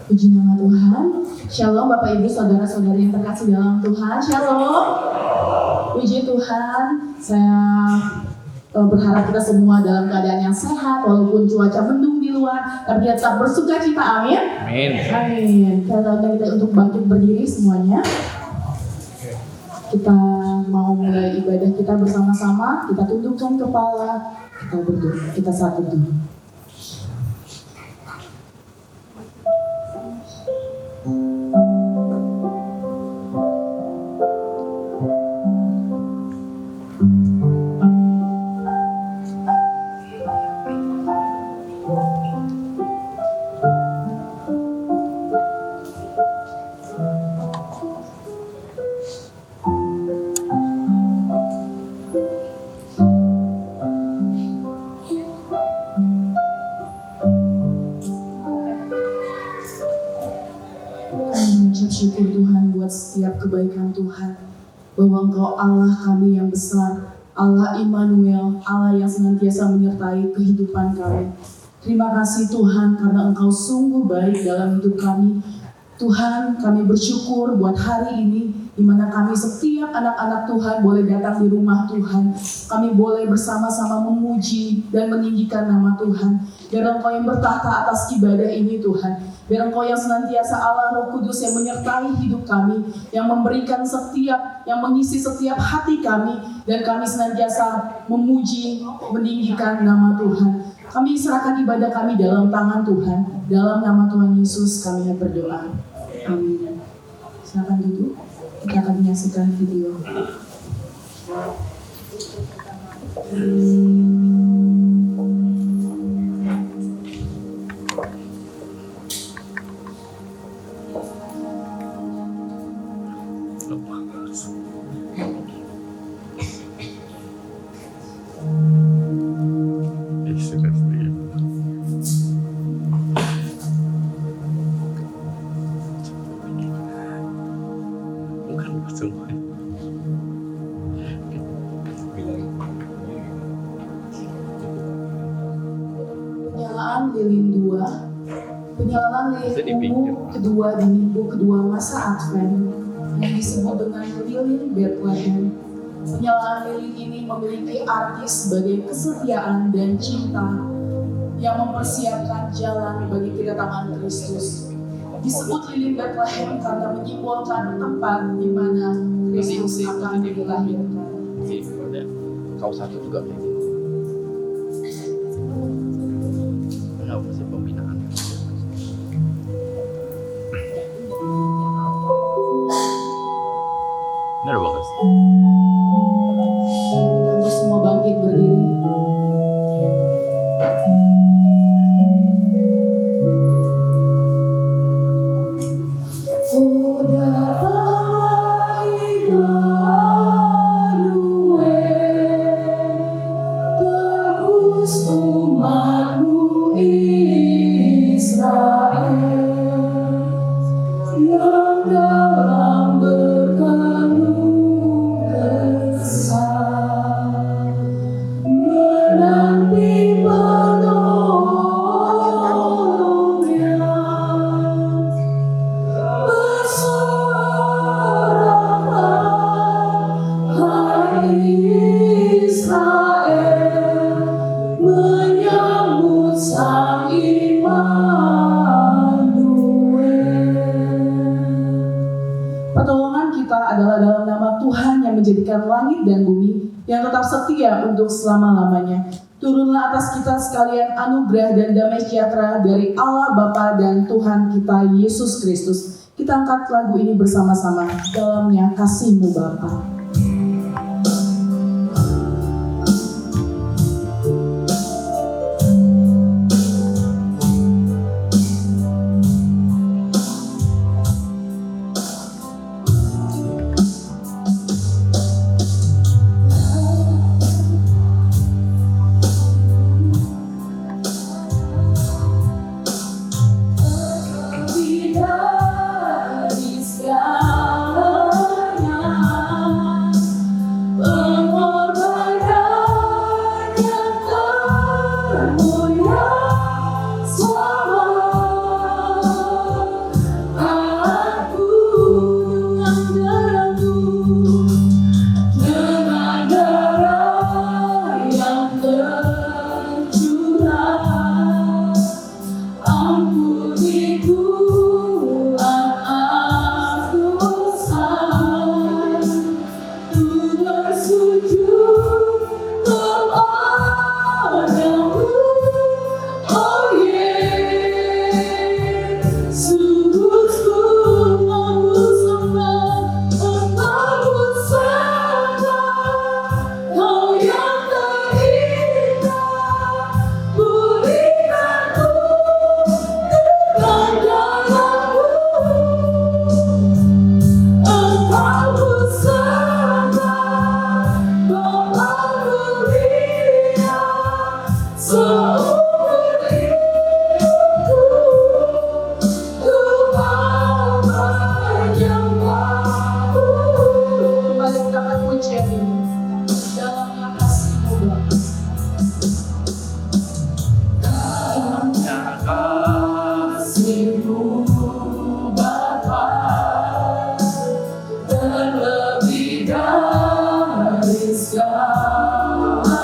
Puji nama Tuhan. Shalom Bapak Ibu Saudara-saudari yang terkasih dalam Tuhan. Shalom. Puji Tuhan. Saya berharap kita semua dalam keadaan yang sehat walaupun cuaca mendung di luar, tapi kita tetap bersuka cita. Amin. Amin. Amin. Kita untuk bangkit berdiri semuanya. Kita mau mulai ibadah kita bersama-sama. Kita tundukkan kepala. Kita berdoa. Kita satu dulu. Syukur Tuhan buat setiap kebaikan Tuhan, bahwa Engkau Allah kami yang besar, Allah Immanuel, Allah yang senantiasa menyertai kehidupan kami. Terima kasih Tuhan karena Engkau sungguh baik dalam hidup kami. Tuhan, kami bersyukur buat hari ini di mana kami setiap anak-anak Tuhan boleh datang di rumah Tuhan. Kami boleh bersama-sama memuji dan meninggikan nama Tuhan. Biar Engkau yang bertahta atas ibadah ini Tuhan. Biar Engkau yang senantiasa Allah Roh Kudus yang menyertai hidup kami, yang memberikan yang mengisi setiap hati kami, dan kami senantiasa memuji, meninggikan nama Tuhan. Kami serahkan ibadah kami dalam tangan Tuhan. Dalam nama Tuhan Yesus kami berdoa. Amin. Silakan duduk. Kita akan menyaksikan video. Penyalaan lilin 2, penyalaan lilin ungu kedua di minggu kedua masa Advent yang disebut dengan lilin Bethlehem. Penyalaan lilin ini memiliki arti sebagai kesetiaan dan cinta yang mempersiapkan jalan bagi kedatangan Kristus. Disebut lilin Bethlehem karena menyimbolkan tempat di mana Kristus akan dilahirkan. Kau satu juga kayak gitu. Kenapa sih pembinaan? Benar bagus. Kita semua bangkit berdiri. Pertolongan kita adalah dalam nama Tuhan yang menjadikan langit dan bumi, yang tetap setia untuk selama-lamanya. Turunlah atas kita sekalian anugerah dan damai sejahtera dari Allah Bapa dan Tuhan kita Yesus Kristus. Kita angkat lagu ini bersama-sama. Dalamnya kasih-Mu Bapa. Dari segalanya terlebih dari segalanya.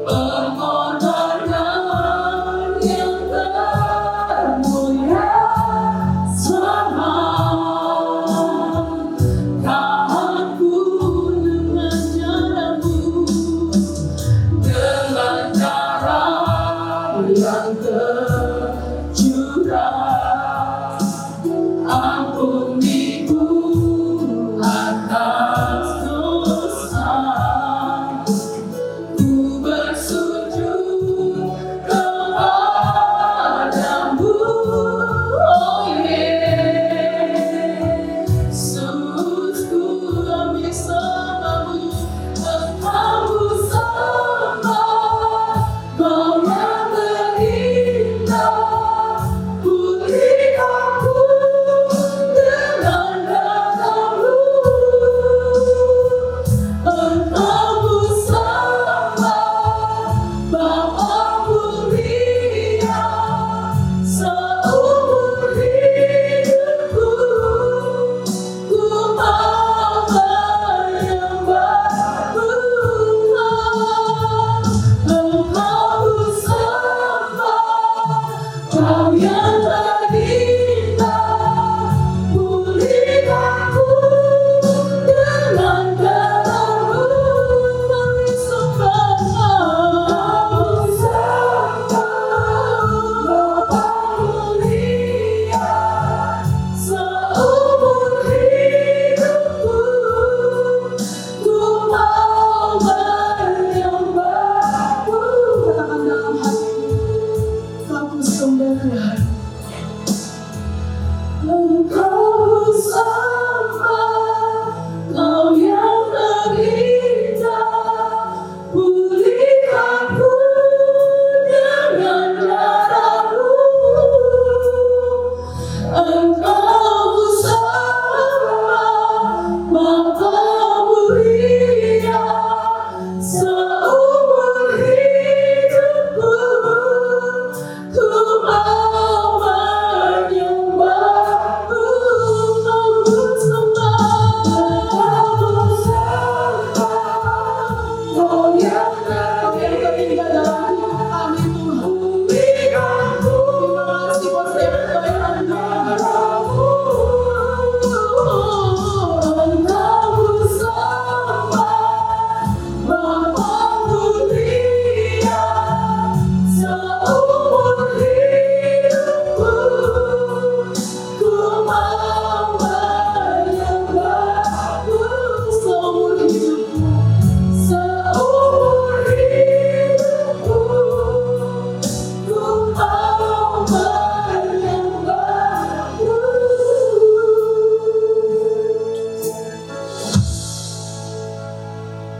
Pengorbanan yang termulia selama tahanku dengan jaramu, dengan cara yang tercurah. Ampuniku atas dosa, ku bersujud kepadamu, oh Yesus. Ku ambil sembamu, Engkau sembah, Kau yang terindah. Pulih aku dengan darah-Mu, Engkau sembah, Bapa mulia. Seumur hidupku ku mau menyembah-Mu. Engkau sembah, Kau yang terindah. Pulih aku dengan darah-Mu, kami sembah. Engkau sembah, Bapa mulia. Seumur hidupku ku mau menyembah-Mu. Katakan dalam hati, aku sembah Tuhan. Engkau sembah, Kau yang terindah. Pulih aku dengan darah-Mu. Engkau sembah, Bapa mulia. Seumur hidupku ku mau menyembah-Mu. Engkau sembah, Engkau sembah, Kau yang terindah dalam hidup kami, Tuhan. Pulih aku, terima kasih buat setiap kebaikan darah-Mu. Engkau sembah, Bapa mulia. Seumur hidupku ku mau menyembah-Mu. Seumur hidupku, seumur hidupku ku mau menyembah-Mu.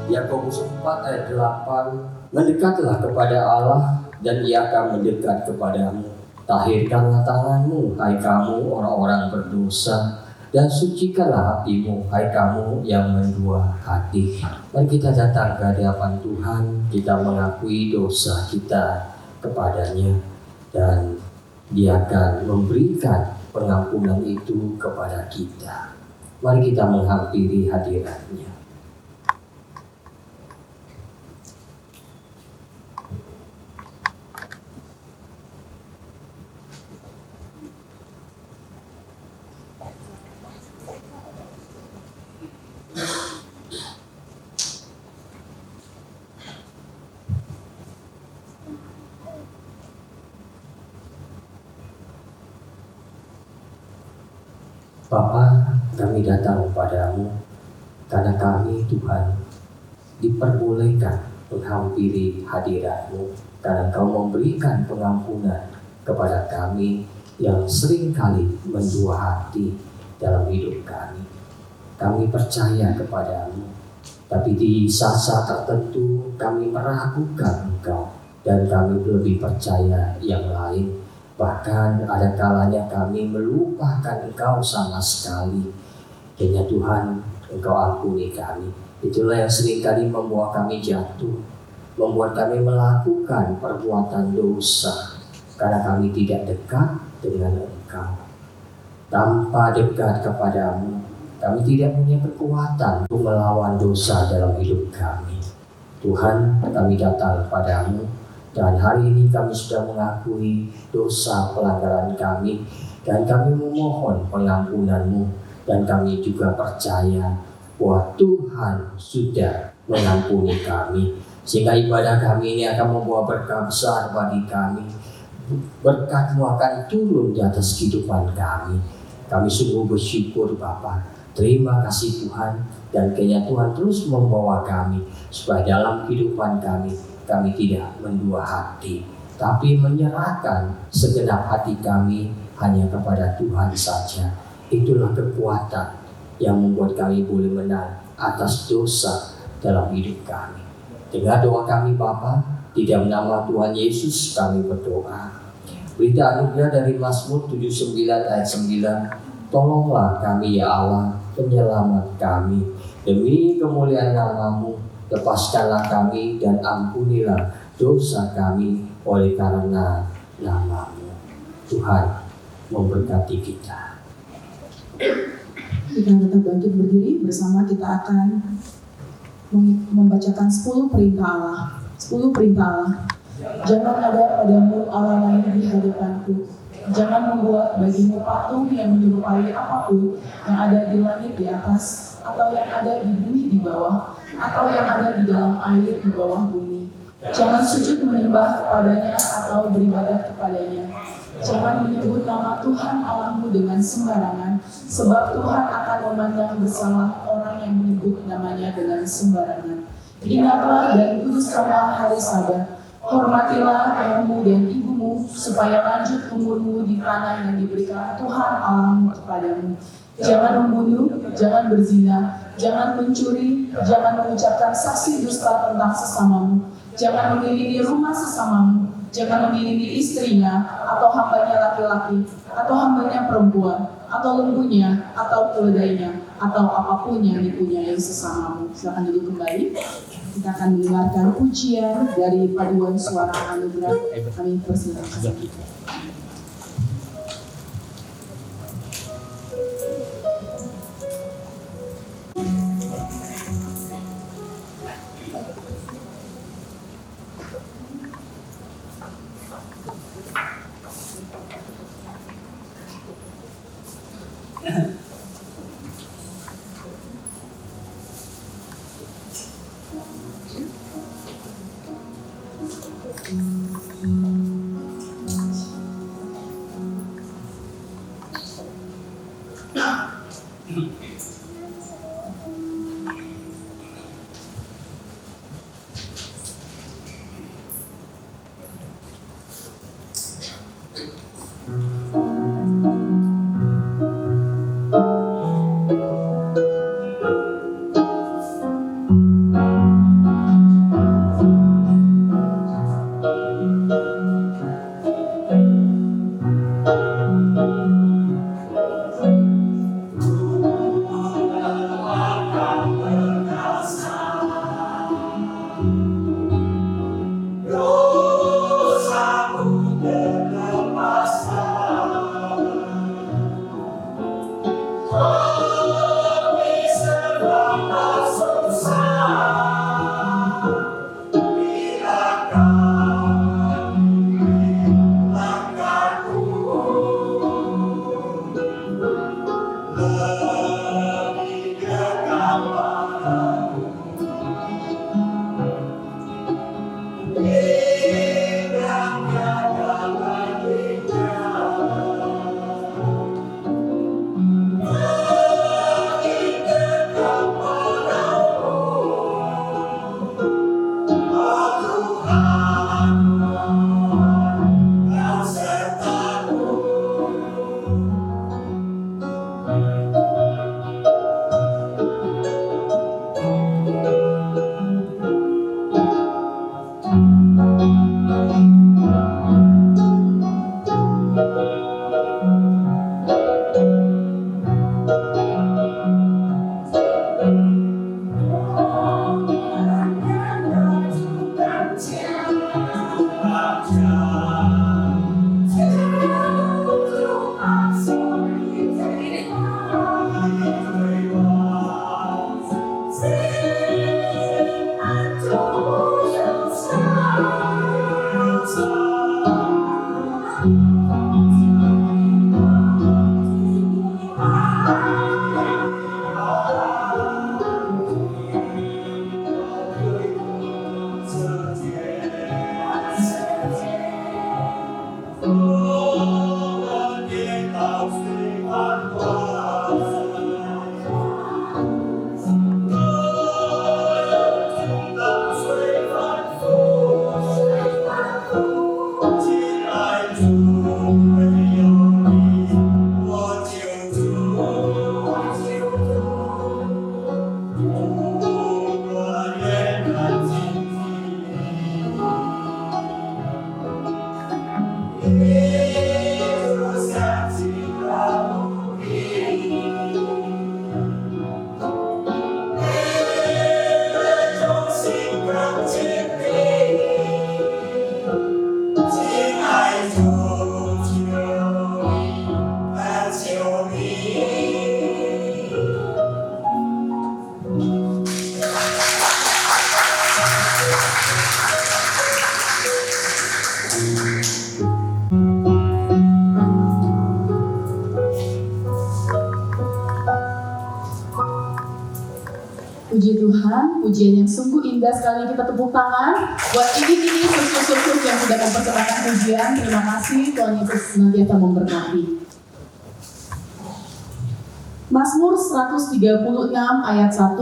Yakobus 4 ayat 8, mendekatlah kepada Allah dan Ia akan mendekat kepadamu. Tahirkanlah tanganmu, hai kamu orang-orang berdosa, dan sucikanlah hatimu, hai kamu yang mendua hati. Mari kita datang ke hadapan Tuhan, kita mengakui dosa kita kepadanya, dan Dia akan memberikan pengampunan itu kepada kita. Mari kita menghampiri hadirat-Nya. Bapa, kami datang kepadamu karena kami, Tuhan, diperbolehkan menghampiri hadirat-Mu, karena Engkau memberikan pengampunan kepada kami yang seringkali mendua hati dalam hidup kami. Kami percaya kepadamu, tapi di saat-saat tertentu kami meragukan Engkau dan kami lebih percaya yang lain. Bahkan ada kalanya kami melupakan Engkau sama sekali. Hanya Tuhan, Engkau ampuni kami. Itulah yang seringkali membuat kami jatuh, membuat kami melakukan perbuatan dosa, karena kami tidak dekat dengan Engkau. Tanpa dekat kepadamu, kami tidak punya kekuatan untuk melawan dosa dalam hidup kami. Tuhan, kami datang padamu, dan hari ini kami sudah mengakui dosa pelanggaran kami, dan kami memohon pengampunan-Mu, dan kami juga percaya bahwa Tuhan sudah mengampuni kami, sehingga ibadah kami ini akan membawa berkah besar bagi kami. Berkat-Mu akan turun di atas kehidupan kami. Kami sungguh bersyukur Bapa. Terima kasih Tuhan, dan kiranya Tuhan terus membawa kami supaya dalam kehidupan kami tidak mendua hati, tapi menyerahkan segenap hati kami hanya kepada Tuhan saja. Itulah kekuatan yang membuat kami boleh menang atas dosa dalam hidup kami. Dengar doa kami Bapa, di dalam nama Tuhan Yesus kami berdoa. Berita anugerah dari Mazmur 79 ayat 9. Tolonglah kami ya Allah, penyelamat kami. Demi kemuliaan nama-Mu, lepaskanlah kami dan ampunilah dosa kami oleh karena nama-Mu. Tuhan memberkati kita. Kita tetap bangkit berdiri bersama, kita akan membacakan 10 perintah Allah. 10 perintah Allah. Jangan ada padamu Allah lain di hadapanku. Jangan membuat bagimu patung yang menyerupai apapun yang ada di langit di atas, atau yang ada di bumi di bawah, atau yang ada di dalam air di bawah bumi. Jangan sujud menyembah kepadanya atau beribadah kepadanya. Jangan menyebut nama Tuhan Allahmu dengan sembarangan, sebab Tuhan akan memandang bersalah orang yang menyebut namanya dengan sembarangan. Ingatlah dan kuduskanlah hari Sabat. Hormatilah ayahmu dan ibumu, supaya lanjut umurmu di tanah yang diberikan Tuhan Allahmu kepadamu. Jangan membunuh, jangan berzina, jangan mencuri, jangan mengucapkan saksi dusta tentang sesamamu, jangan mengilini rumah sesamamu, jangan mengilini istrinya, atau hambanya laki-laki, atau hambanya perempuan, atau lembunya, atau keledainya, atau apapun yang dipunyai sesamamu. Silakan duduk kembali. Kita akan mendengarkan pujian dari paduan suara anugerah. Kami persilakan. Puji Tuhan, pujian yang sungguh indah sekali. Kita tepuk tangan buat ini susu-susu yang sudah mempersembahkan pujian. Terima kasih, Tuhan Yesus senantiasa memberkati. Mazmur 136 ayat 1.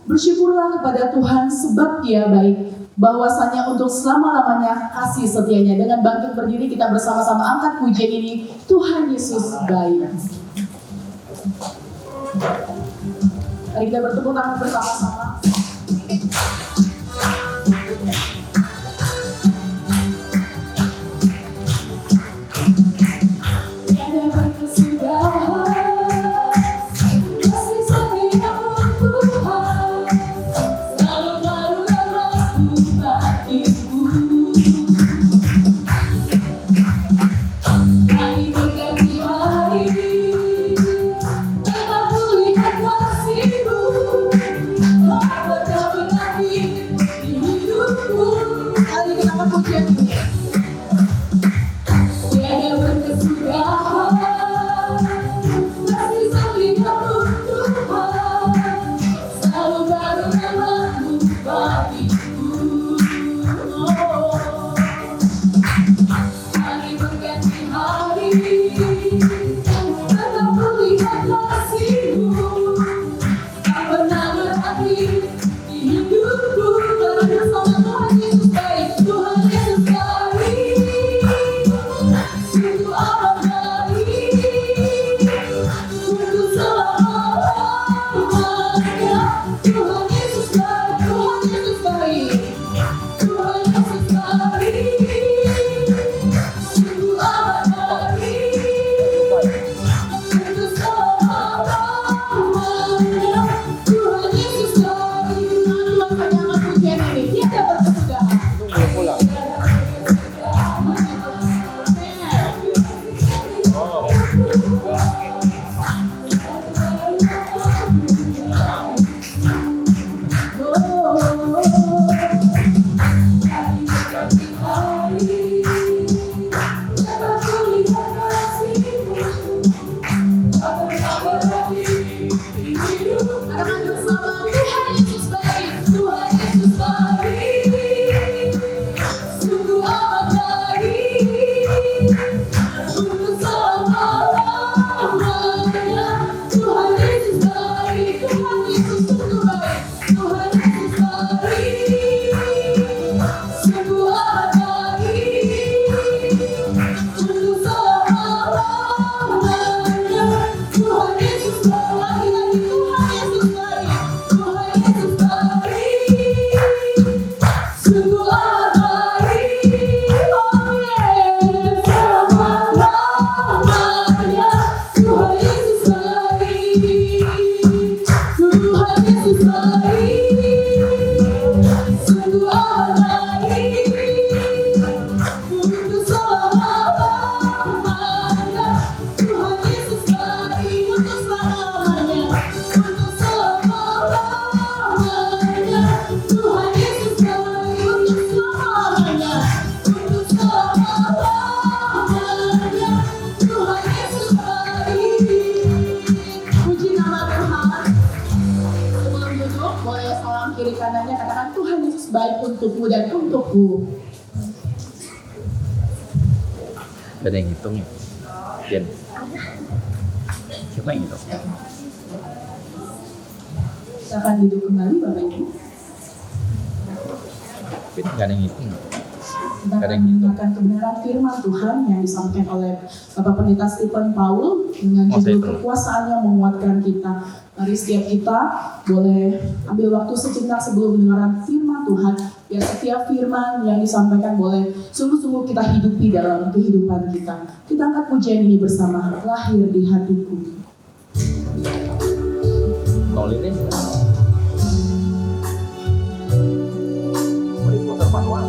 Bersyukurlah kepada Tuhan sebab Dia baik, bahwasanya untuk selama-lamanya kasih setianya. Dengan bangkit berdiri kita bersama-sama angkat pujian ini. Tuhan Yesus baik. Mari kita bertepuk tangan bersama-sama. Tiada berkesudahan kasih setiamu Tuhan, selalu baru dalam hatiku. Hari berganti hari, tetap kulihat kasih-Mu. Mari kita angkat pujian ini. Tiada berkesudahan kasih setiamu Tuhan, selalu baru dalam bagiku. Hari berganti hari, tetap kulihat kasih-Mu. Tak pernah berhenti di hidupku. Karena sama Tuhan Yesus baik, Tuhan Yesus baik, sungguh amat baik, untuk selama-lamanya. Tuhan Yesus baik, Tuhan Yesus baik, Tuhan Yesus baik, sungguh amat baik, untuk selama-lamanya. Tuhan Yesus baik. Tuhan menyangka pujian ini, tiada berkesudahan. Kiri kanannya katakan Tuhan Yesus baik untukmu dan untukku. Ada yang hitung ya? Jen. Siapa yang hitung? Silakan duduk kembali Bapak Ibu. Tapi nggak ada yang hitung. Kita akan mendengarkan kebenaran firman Tuhan yang disampaikan oleh Bapak Pendeta Stephen Paul dengan judul kekuasaan yang menguatkan kita. Mari setiap kita boleh ambil waktu sejenak sebelum mendengarkan firman Tuhan, biar setiap firman yang disampaikan boleh sungguh-sungguh kita hidupi dalam kehidupan kita. Kita angkat pujian ini bersama, lahir di hatiku. Nolin ini mau diputar manual.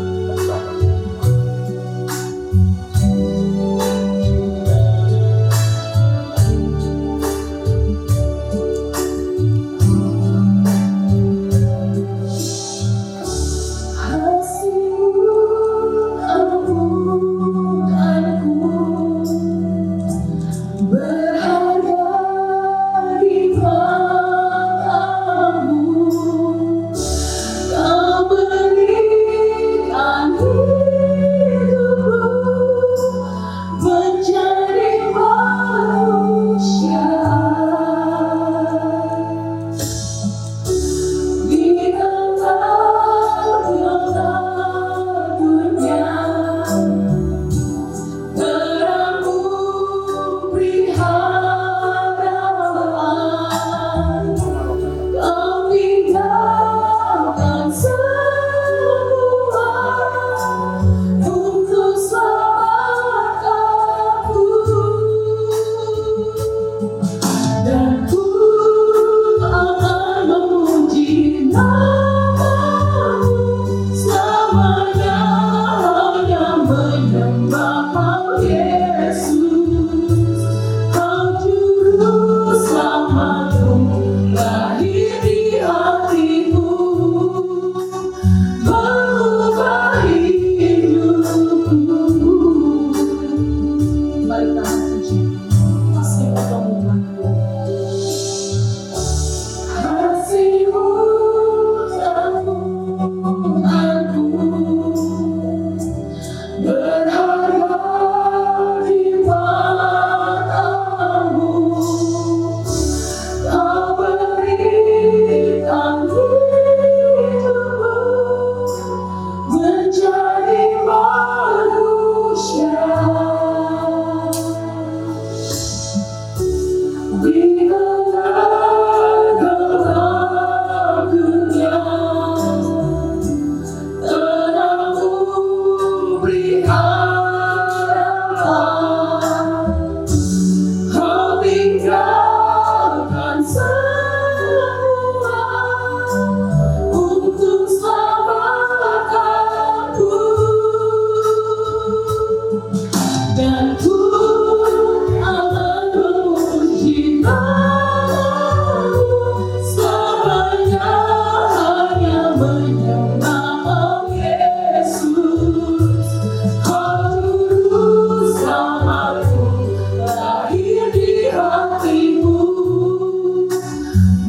Berharga di mata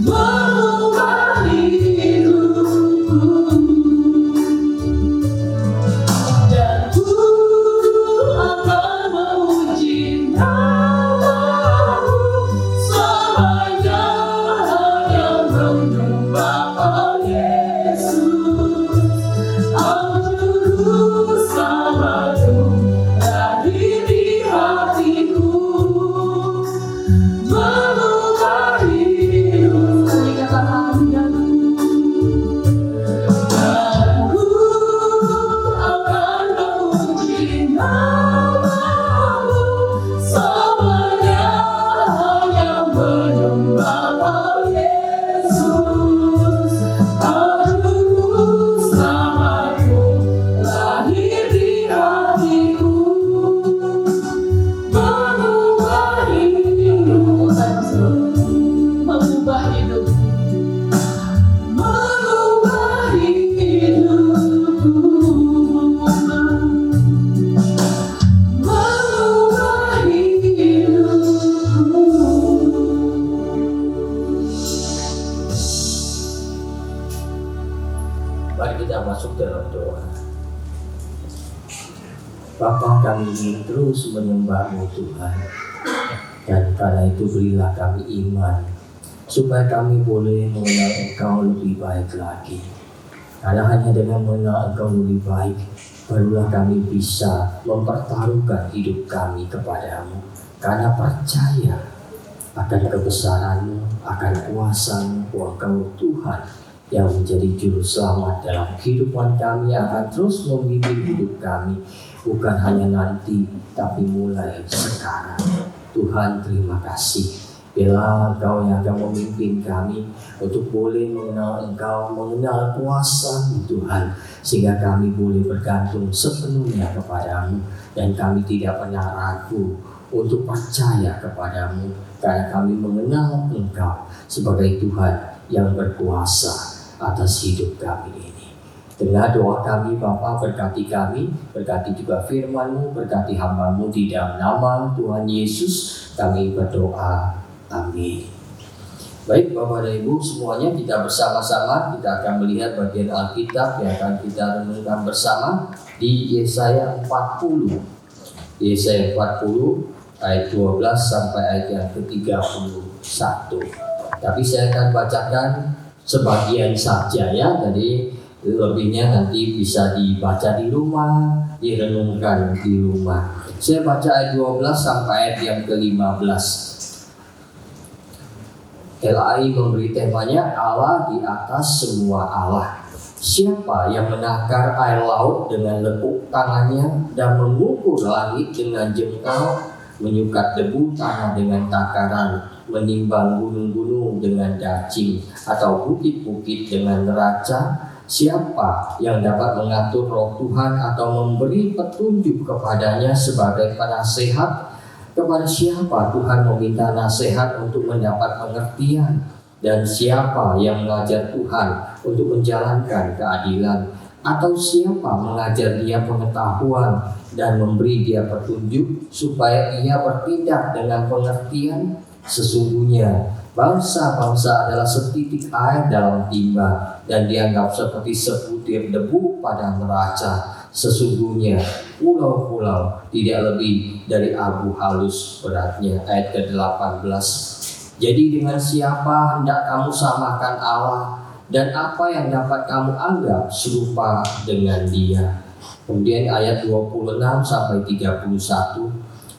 mengubah hidupku, dan ku akan memuji namamu sepanjang hanya menyembah oh Yesus. Oh Juru Selamatku, lahir di hatiku, mengubah hidup. Kami katakan dan ku akan memuji namamu sepanjang hanya menyembah oh Yesus. Oh Juru Selamatku, lahir di hatiku, mengubah hidup, mengubah hidup, mengubah hidupku, mengubah hidupku. Mari kita masuk dalam doa. Bapa, kami ingin terus menyembah-Mu Tuhan, dan karena itu berilah kami iman supaya kami boleh mengenal Engkau lebih baik lagi. Karena hanya dengan mengenal Engkau lebih baik, barulah kami bisa mempertaruhkan hidup kami kepadamu. Karena percaya akan kebesaran-Mu, akan kuasa-Mu, bahwa Engkau Tuhan yang menjadi juru selamat dalam kehidupan kami, akan terus memimpin hidup kami, bukan hanya nanti, tapi mulai sekarang. Tuhan, terima kasih. Bila Engkau yang akan memimpin kami untuk boleh mengenal Engkau, mengenal kuasa-Mu Tuhan, sehingga kami boleh bergantung sepenuhnya kepadamu, dan kami tidak pernah ragu untuk percaya kepadamu, karena kami mengenal Engkau sebagai Tuhan yang berkuasa atas hidup kami ini. Dengar doa kami Bapa, berkati kami, berkati juga firman-Mu, berkati hamba-Mu, di dalam nama Tuhan Yesus kami berdoa. Amin. Baik Bapak dan Ibu semuanya, kita bersama-sama kita akan melihat bagian Alkitab yang akan kita renungkan bersama di Yesaya 40. Yesaya 40 ayat 12 sampai ayat yang ke-31. Tapi saya akan bacakan sebagian saja ya, jadi lebihnya nanti bisa dibaca di rumah, direnungkan di rumah. Saya baca ayat 12 sampai ayat yang ke-15. LAI memberi temanya Allah di atas semua Allah. Siapa yang menakar air laut dengan lekuk tangannya dan mengukur langit dengan jengkal, menyukat debu tanah dengan takaran, menimbang gunung-gunung dengan dacing, atau bukit-bukit dengan neraca? Siapa yang dapat mengatur roh Tuhan atau memberi petunjuk kepadanya sebagai penasehat? Kepada siapa Tuhan meminta nasihat untuk mendapat pengertian? Dan siapa yang mengajar Tuhan untuk menjalankan keadilan? Atau siapa mengajar dia pengetahuan dan memberi dia petunjuk supaya ia bertindak dengan pengertian? Sesungguhnya bangsa-bangsa adalah setitik air dalam timba, dan dianggap seperti sebutir debu pada neraca. Sesungguhnya pulau-pulau tidak lebih dari abu halus beratnya. Ayat ke-18. Jadi dengan siapa hendak kamu samakan Allah, dan apa yang dapat kamu anggap serupa dengan dia? Kemudian ayat 26 sampai 31.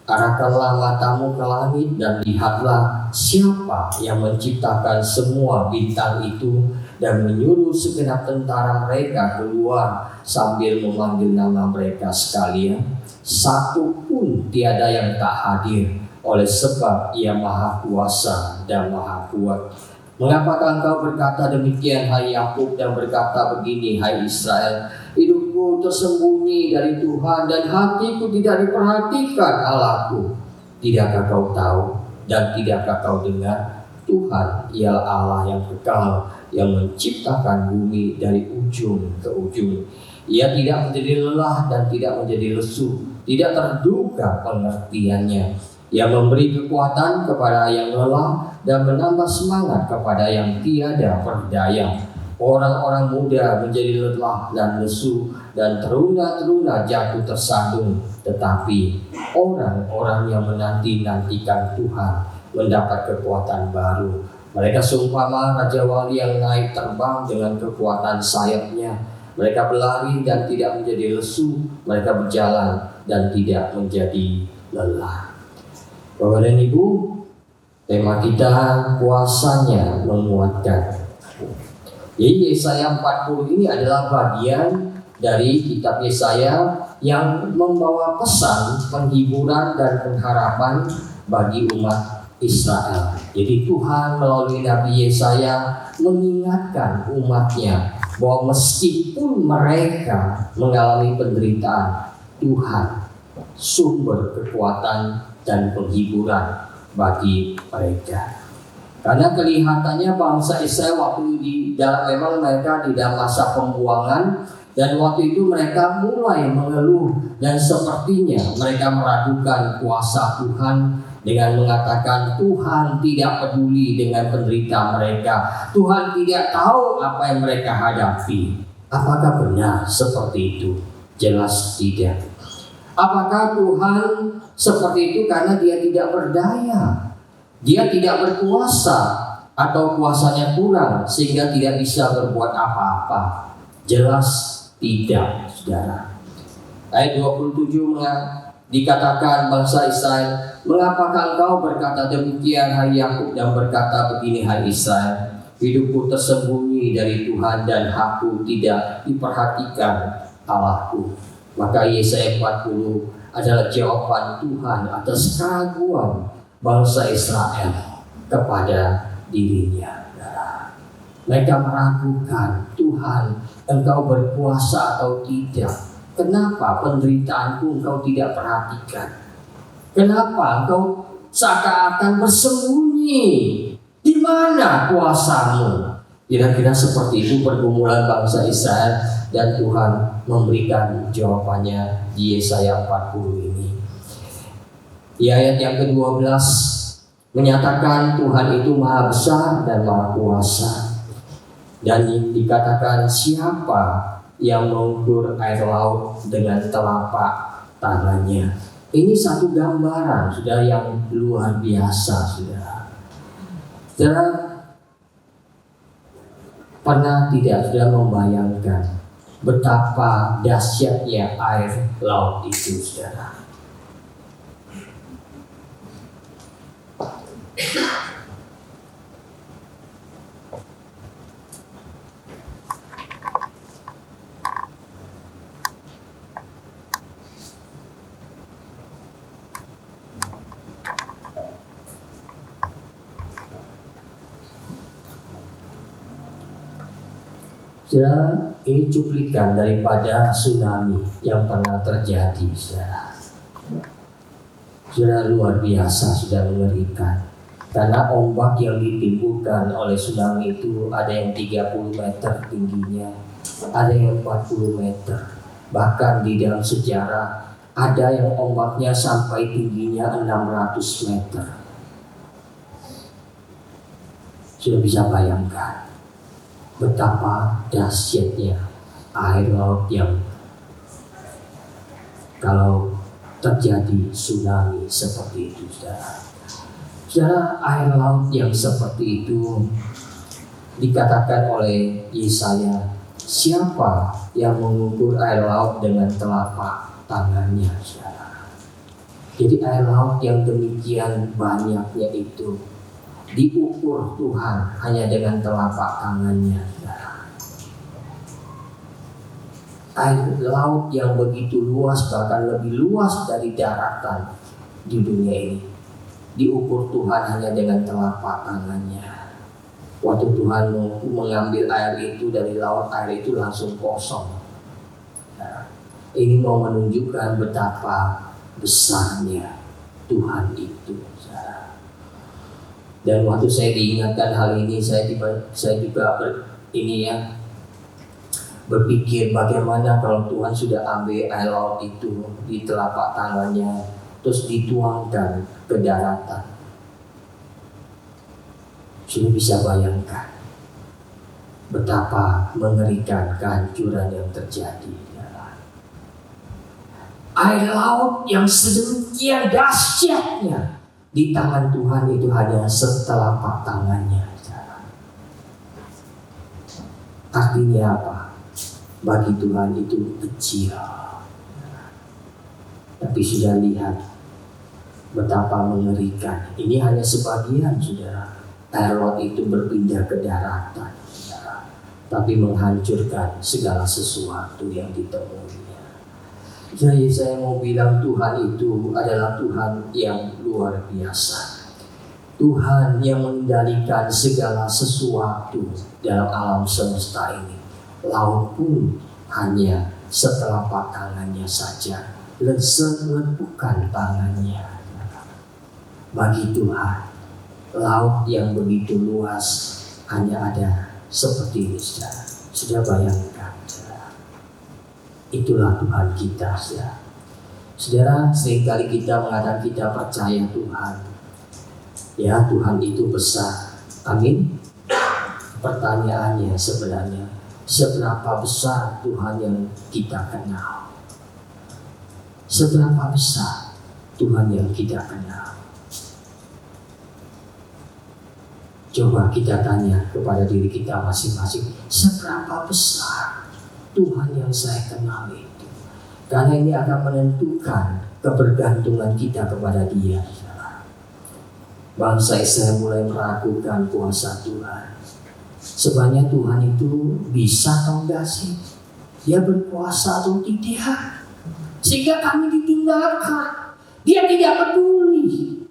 Arahkanlah matamu ke langit dan lihatlah siapa yang menciptakan semua bintang itu dan menyuruh segenap tentara mereka keluar sambil memanggil nama mereka sekalian. Satu pun tiada yang tak hadir, oleh sebab ia maha kuasa dan maha kuat. Mengapakah engkau berkata demikian, hai Yakub, dan berkata begini, hai Israel? Hidupku tersembunyi dari Tuhan dan hatiku tidak diperhatikan Allahku. Tidakkah kau tahu dan tidakkah kau dengar? Tuhan ialah Allah yang kekal, yang menciptakan bumi dari ujung ke ujung. Ia tidak menjadi lelah dan tidak menjadi lesu, tidak terduga pengertiannya. Ia memberi kekuatan kepada yang lelah dan menambah semangat kepada yang tiada berdaya. Orang-orang muda menjadi lelah dan lesu, dan teruna-teruna jatuh tersandung. Tetapi orang-orang yang menanti-nantikan Tuhan mendapat kekuatan baru. Mereka seumpama Raja Wali yang naik terbang dengan kekuatan sayapnya. Mereka berlari dan tidak menjadi lesu. Mereka berjalan dan tidak menjadi lelah. Bapak dan Ibu, tema kita kuasanya menguatkan. Jadi Yesaya 40 ini adalah bagian dari kitab Yesaya yang membawa pesan penghiburan dan pengharapan bagi umat Israel. Jadi Tuhan melalui Nabi Yesaya mengingatkan umatnya bahwa meskipun mereka mengalami penderitaan, Tuhan sumber kekuatan dan penghiburan bagi mereka. Karena kelihatannya bangsa Israel waktu memang mereka di dalam masa pembuangan, dan waktu itu mereka mulai mengeluh dan sepertinya mereka meragukan kuasa Tuhan dengan mengatakan Tuhan tidak peduli dengan penderita mereka. Tuhan tidak tahu apa yang mereka hadapi. Apakah benar seperti itu? Jelas tidak. Apakah Tuhan seperti itu karena dia tidak berdaya? Dia tidak berkuasa atau kuasanya kurang sehingga tidak bisa berbuat apa-apa? Jelas tidak, saudara. Ayat 27 dikatakan bangsa Israel, mengapakah engkau berkata demikian hai Yakub, dan berkata begini hai Israel, hidupku tersembunyi dari Tuhan dan aku tidak diperhatikan Allahku. Maka Yesaya 40 adalah jawaban Tuhan atas keraguan bangsa Israel kepada dirinya. Mereka meragukan, Tuhan, engkau berkuasa atau tidak? Kenapa penderitaanku engkau tidak perhatikan? Kenapa engkau seakan-akan bersembunyi? Di mana kuasamu? Kira-kira seperti itu pergumulan bangsa Israel, dan Tuhan memberikan jawabannya di Yesaya 40 ini. Di ayat yang ke-12 menyatakan Tuhan itu maha besar dan maha kuasa. Dan dikatakan siapa yang mengukur air laut dengan telapak tangannya. Ini satu gambaran sudah yang luar biasa, sudah. Saudara pernah tidak sudah membayangkan betapa dahsyatnya air laut itu, saudara? Saudara, ini cuplikan daripada tsunami yang pernah terjadi, saudara. Saudara, luar biasa, sudah mengerikan. Karena ombak yang ditimbulkan oleh tsunami itu ada yang 30 meter tingginya, ada yang 40 meter. Bahkan di dalam sejarah ada yang ombaknya sampai tingginya 600 meter. Sudah bisa bayangkan betapa dahsyatnya air laut yang kalau terjadi tsunami seperti itu, saudara. Saudara, air laut yang seperti itu dikatakan oleh Yesaya, siapa yang mengukur air laut dengan telapak tangannya, saudara? Jadi air laut yang demikian banyaknya itu diukur Tuhan hanya dengan telapak tangannya, saudara. Air laut yang begitu luas, bahkan lebih luas dari daratan di dunia ini, diukur Tuhan hanya dengan telapak tangannya. Waktu Tuhan mengambil air itu dari laut, air itu langsung kosong. Nah, ini mau menunjukkan betapa besarnya Tuhan itu. Dan waktu saya diingatkan hal ini, saya juga berpikir bagaimana kalau Tuhan sudah ambil air laut itu di telapak tangannya, terus dituangkan ke daratan. Sudah bisa bayangkan betapa mengerikan kehancuran yang terjadi. Air laut yang sedemikian dahsyatnya di tangan Tuhan itu hanya setelapak tangannya. Artinya apa? Bagi Tuhan itu kecil. Tapi sudah lihat betapa mengerikan. Ini hanya sebagian, saudara. Air laut itu berpindah ke daratan, saudara, tapi menghancurkan segala sesuatu yang ditemuinya. Jadi saya mau bilang Tuhan itu adalah Tuhan yang luar biasa. Tuhan yang mengendalikan segala sesuatu dalam alam semesta ini. Laut pun hanya setelapak tangannya saja, selepukan tangannya. Bagi Tuhan, laut yang begitu luas hanya ada seperti ini, saudara. Sudah bayangkan, saudara. Itulah Tuhan kita, saudara. Saudara, seringkali kita mengatakan kita percaya Tuhan. Ya, Tuhan itu besar. Amin. Pertanyaannya sebenarnya, seberapa besar Tuhan yang kita kenal? Seberapa besar Tuhan yang kita kenal? Coba kita tanya kepada diri kita masing-masing, seberapa besar Tuhan yang saya kenal itu? Karena ini akan menentukan kebergantungan kita kepada Dia. Bangsa Israel mulai meragukan kuasa Tuhan. Sebenarnya Tuhan itu bisa atau enggak sih? Dia berkuasa atau tidak? Sehingga kami ditinggalkan. Dia tidak peduli.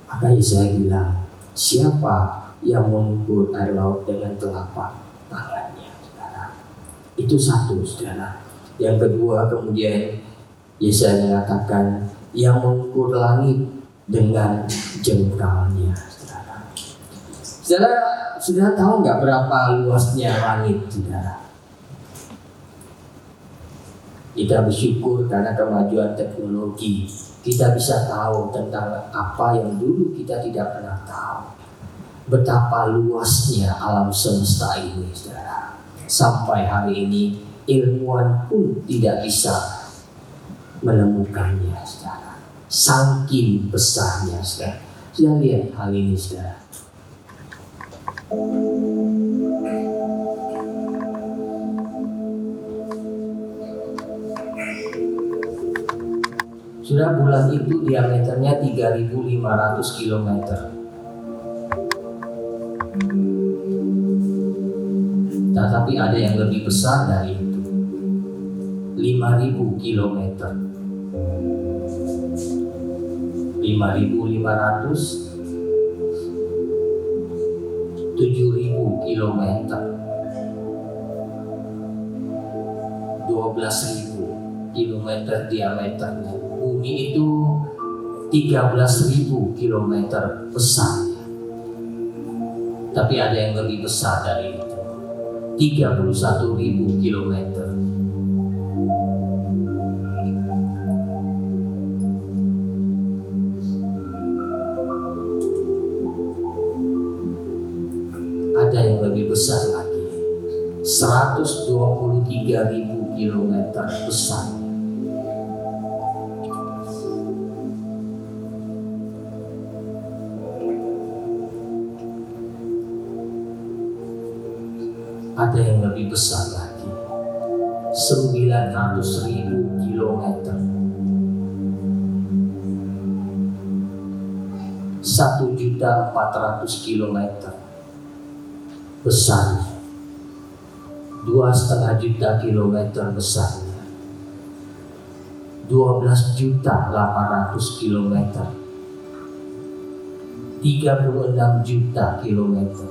Makanya saya bilang, siapa yang mengukur air laut dengan telapak tangannya, saudara? Itu satu, saudara. Yang kedua, kemudian Yesaya mengatakan yang mengukur langit dengan jengkalnya, saudara. Saudara, sudah tahu nggak berapa luasnya langit, saudara? Kita bersyukur karena kemajuan teknologi, kita bisa tahu tentang apa yang dulu kita tidak pernah tahu. Betapa luasnya alam semesta ini, saudara. Sampai hari ini ilmuwan pun tidak bisa menemukannya, saudara. Saking besarnya, saudara. Sudah lihat hal ini, saudara. Sudah bulan itu diameternya 3.500 km. Tetapi ada yang lebih besar dari itu, 5.000 km. 5.500, 7.000 km, 12.000 km diameternya. Bumi itu 13.000 km besar. Tapi ada yang lebih besar dari itu, 31.000 km. Ada yang lebih besar lagi, 123.000 km besar. Ada yang lebih besar lagi, 900.000 km. 1.400.000 km besarnya. 2,5 juta kilometer besarnya. 12.800.000 km. 36 juta kilometer.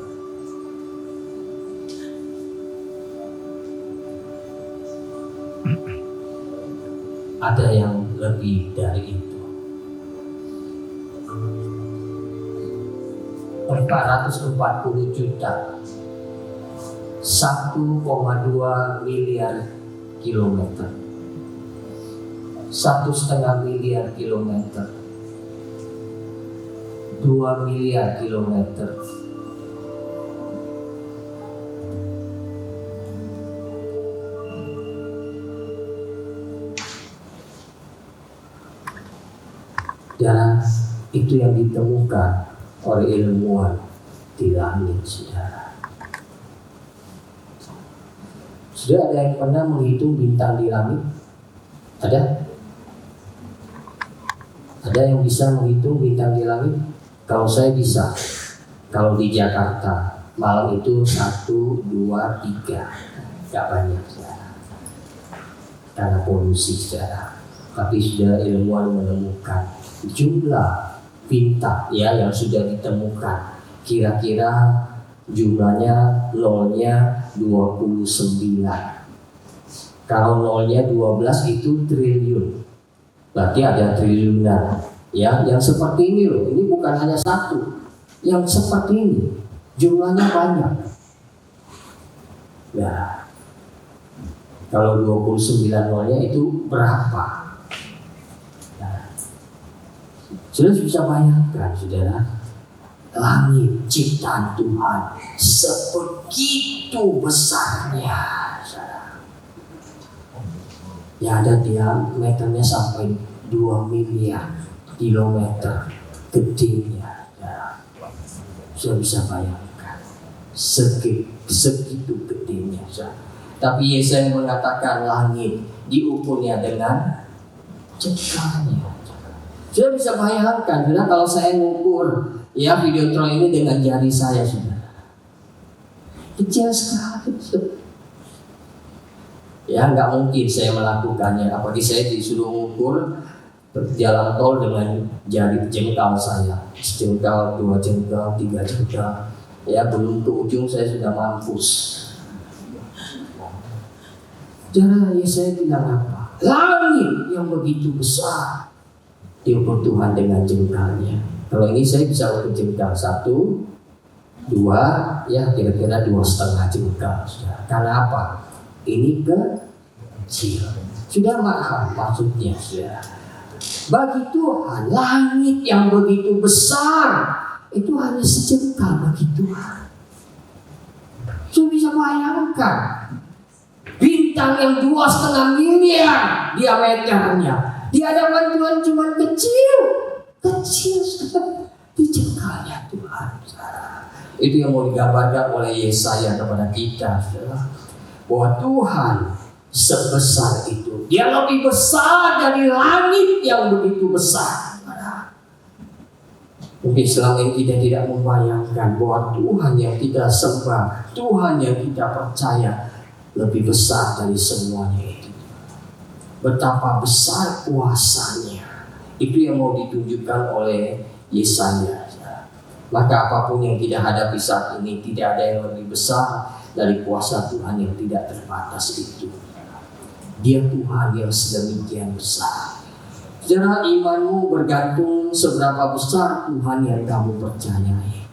Ada yang lebih dari itu. 440 juta. 1,2 miliar kilometer. 1,5 miliar kilometer, 2 miliar kilometer. Dan itu yang ditemukan oleh ilmuwan di langit, saudara. Sudah ada yang pernah menghitung bintang di langit? Ada? Ada yang bisa menghitung bintang di langit? Kalau saya bisa. Kalau di Jakarta malam itu 1, 2, 3, gak banyak, saudara. Karena polusi, saudara. Tapi sudah ilmuwan menemukan jumlah bintang ya yang sudah ditemukan, kira-kira jumlahnya nolnya 29. Kalau nolnya 12 itu triliun, berarti ada triliunan ya, yang seperti ini loh. Ini bukan hanya satu, yang seperti ini jumlahnya banyak ya. Kalau 29 nolnya itu berapa? Sudah bisa bayangkan, saudara, langit ciptaan Tuhan sebegitu besarnya, saudara. Ya, ada diameternya sampai 2 miliar kilometer gedenya, saudara. Sudah bisa bayangkan segitu gedenya, saudara. Tapi Yesaya mengatakan langit diukurnya dengan jengkalnya. Sudah bisa bayangkan, saudara, kalau saya ngukur ya Videotron ini dengan jari saya, saudara, kecil sekali. Ya, nggak mungkin saya melakukannya. Apalagi saya disuruh ngukur jalan tol dengan jari jengkal saya, sejengkal, 2 jengkal, 3 jengkal. Ya, belum ke ujung saya sudah mampus. Saudara, Yesaya bilang apa? Langit yang begitu besar diukur Tuhan dengan jengkalnya. Kalau ini saya bisa ukur jengkal 1, 2, ya kira-kira 2,5 jengkal. Sudah. Karena apa? Ini kecil. Sudah maaf maksudnya, sudah. Bagi Tuhan, langit yang begitu besar itu hanya sejengkal bagi Tuhan. Sudah bisa bayangkan bintang yang 2,5 miliar diameternya di hadapan Tuhan cuma kecil sekali di jengkalnya Tuhan. Itu yang mau digambarkan oleh Yesaya kepada kita, saudara, bahwa Tuhan sebesar itu. Dia lebih besar dari langit yang begitu besar. Mungkin selama ini kita tidak membayangkan bahwa Tuhan yang kita sembah, Tuhan yang kita percaya lebih besar dari semuanya itu. Betapa besar kuasanya. Itu yang mau ditunjukkan oleh Yesaya. Maka apapun yang kita hadapi saat ini, tidak ada yang lebih besar dari kuasa Tuhan yang tidak terbatas itu. Dia Tuhan yang sedemikian besar. Saudara, imanmu bergantung seberapa besar Tuhan yang kamu percayai.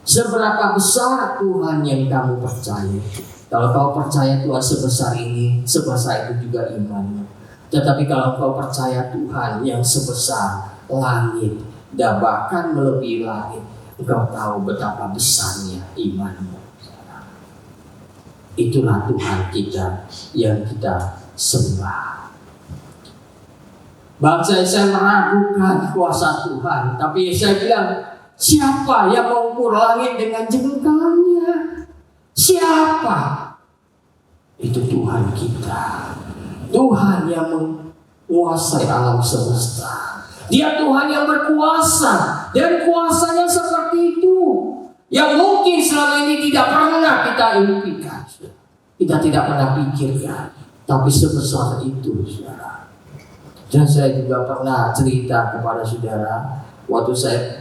Seberapa besar Tuhan yang kamu percayai. Kalau kau percaya Tuhan sebesar ini, sebesar itu juga imanmu. Tetapi kalau kau percaya Tuhan yang sebesar langit dan bahkan melebihi langit, engkau tahu betapa besarnya imanmu. Itulah Tuhan kita yang kita sembah. Bangsa Israel meragukan kuasa Tuhan, tapi saya bilang, siapa yang mengukur langit dengan jengkalnya? Siapa? Itu Tuhan kita. Tuhan yang menguasai alam semesta. Dia Tuhan yang berkuasa, dan kuasanya seperti itu yang mungkin selama ini tidak pernah kita impikan, kita tidak pernah pikirkan, tapi sebesar itu, saudara. Dan saya juga pernah cerita kepada saudara, waktu saya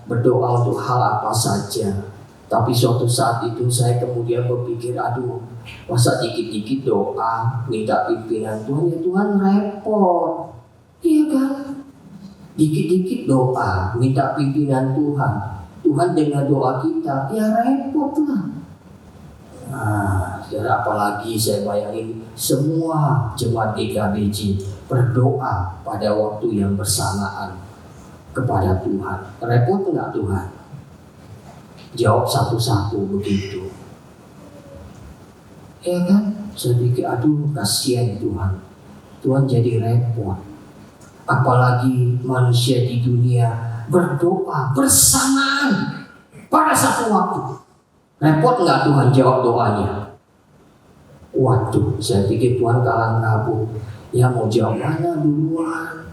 berdoa untuk hal apa saja. Tapi suatu saat itu saya kemudian berpikir, aduh, masa dikit-dikit doa minta pimpinan Tuhan, ya Tuhan repot. Iya kan? Dikit-dikit doa minta pimpinan Tuhan, Tuhan dengar doa kita, ya repot lah. Nah, Ya, apalagi saya bayangin semua jemaat GKBJ berdoa pada waktu yang bersamaan kepada Tuhan. Repot nggak Tuhan? Jawab satu-satu begitu. Ya kan? Saya pikir aduh kasihan Tuhan. Tuhan jadi repot. Apalagi manusia di dunia berdoa bersamaan pada satu waktu. Repot nggak Tuhan jawab doanya? Waduh, saya pikir Tuhan kalang kabut. Ya mau jawab mana duluan?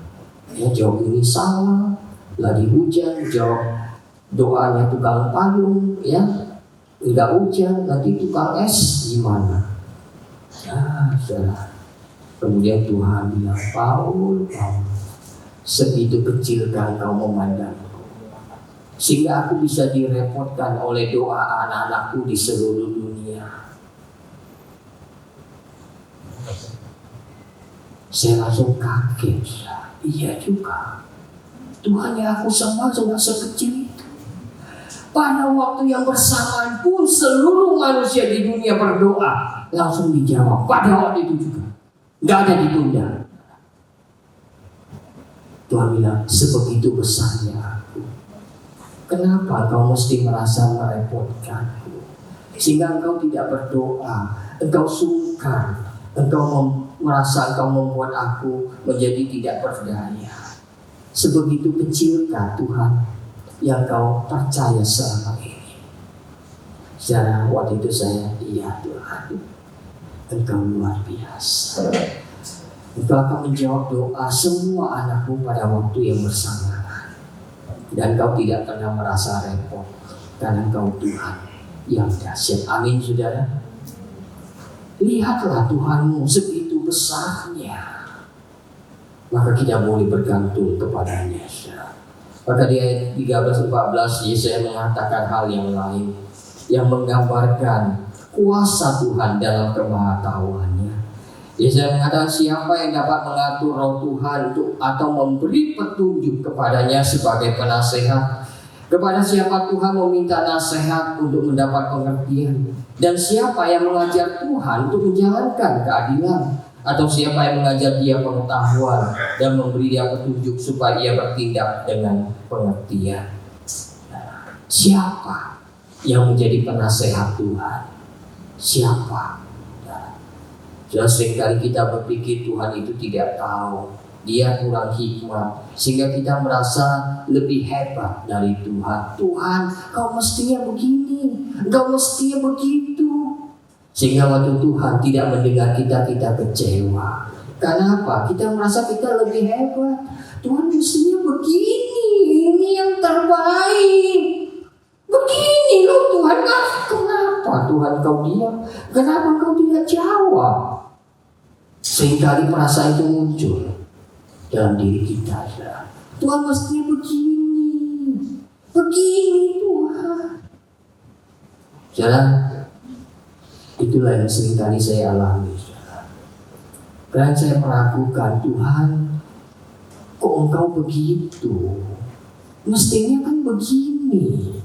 Ya jawab ini salah. Lagi hujan, jawab doanya tukang payung, ya. Tidak hujan, nanti tukang es gimana? Ya, salah. Kemudian Tuhan bilang, Paul, segitu kecil kan kau memandangku, sehingga aku bisa direpotkan oleh doa anak-anakku di seluruh dunia. Saya langsung kaget. Iya juga, Tuhan yang aku sembah sudah sekecil itu. Pada waktu yang bersamaan pun seluruh manusia di dunia berdoa, langsung dijawab pada waktu itu juga, nggak ada ditunda. Tuhan bilang, sebegitu besarnya aku. Kenapa kau mesti merasa merepotkanku? Sehingga engkau tidak berdoa, engkau sungkan, engkau merasa engkau membuat aku menjadi tidak berdaya. Sebegitu kecilkah Tuhan yang kau percaya selama ini? Secara waktu itu saya, iya Tuhan, engkau luar biasa. Engkau akan menjawab doa semua anakmu pada waktu yang bersamaan. Dan kau tidak pernah merasa repot, karena engkau Tuhan yang dahsyat. Amin saudara. Lihatlah Tuhanmu segitu besarnya, maka kita boleh bergantung kepadanya. Maka di ayat 13-14 Yesaya mengatakan hal yang lain yang menggambarkan kuasa Tuhan dalam kemahatauannya. Yesaya mengatakan, siapa yang dapat mengatur roh Tuhan untuk atau memberi petunjuk kepadanya sebagai penasehat? Kepada siapa Tuhan meminta nasihat untuk mendapat pengertian? Dan siapa yang mengajar Tuhan untuk menjalankan keadilan? Atau siapa yang mengajar dia pengetahuan dan memberi dia petunjuk supaya ia bertindak dengan pengertian? Siapa yang menjadi penasehat Tuhan? Siapa? Sudah seringkali kita berpikir Tuhan itu tidak tahu, dia kurang hikmat, sehingga kita merasa lebih hebat dari Tuhan. Tuhan, kau mestinya begini, kau mestinya begitu. Sehingga waktu Tuhan tidak mendengar kita, kita kecewa. Karena apa? Kita merasa kita lebih hebat. Tuhan mestinya begini, ini yang terbaik. Begini loh Tuhan, kenapa Tuhan kau diam? Kenapa kau tidak jawab? Seringkali perasaan itu muncul dalam diri kita. Tuhan mestinya begini, begini Tuhan. Jangan. Itulah yang seringkali saya alami. Dan saya meragukan, Tuhan, kok engkau begitu? Mestinya kan begini.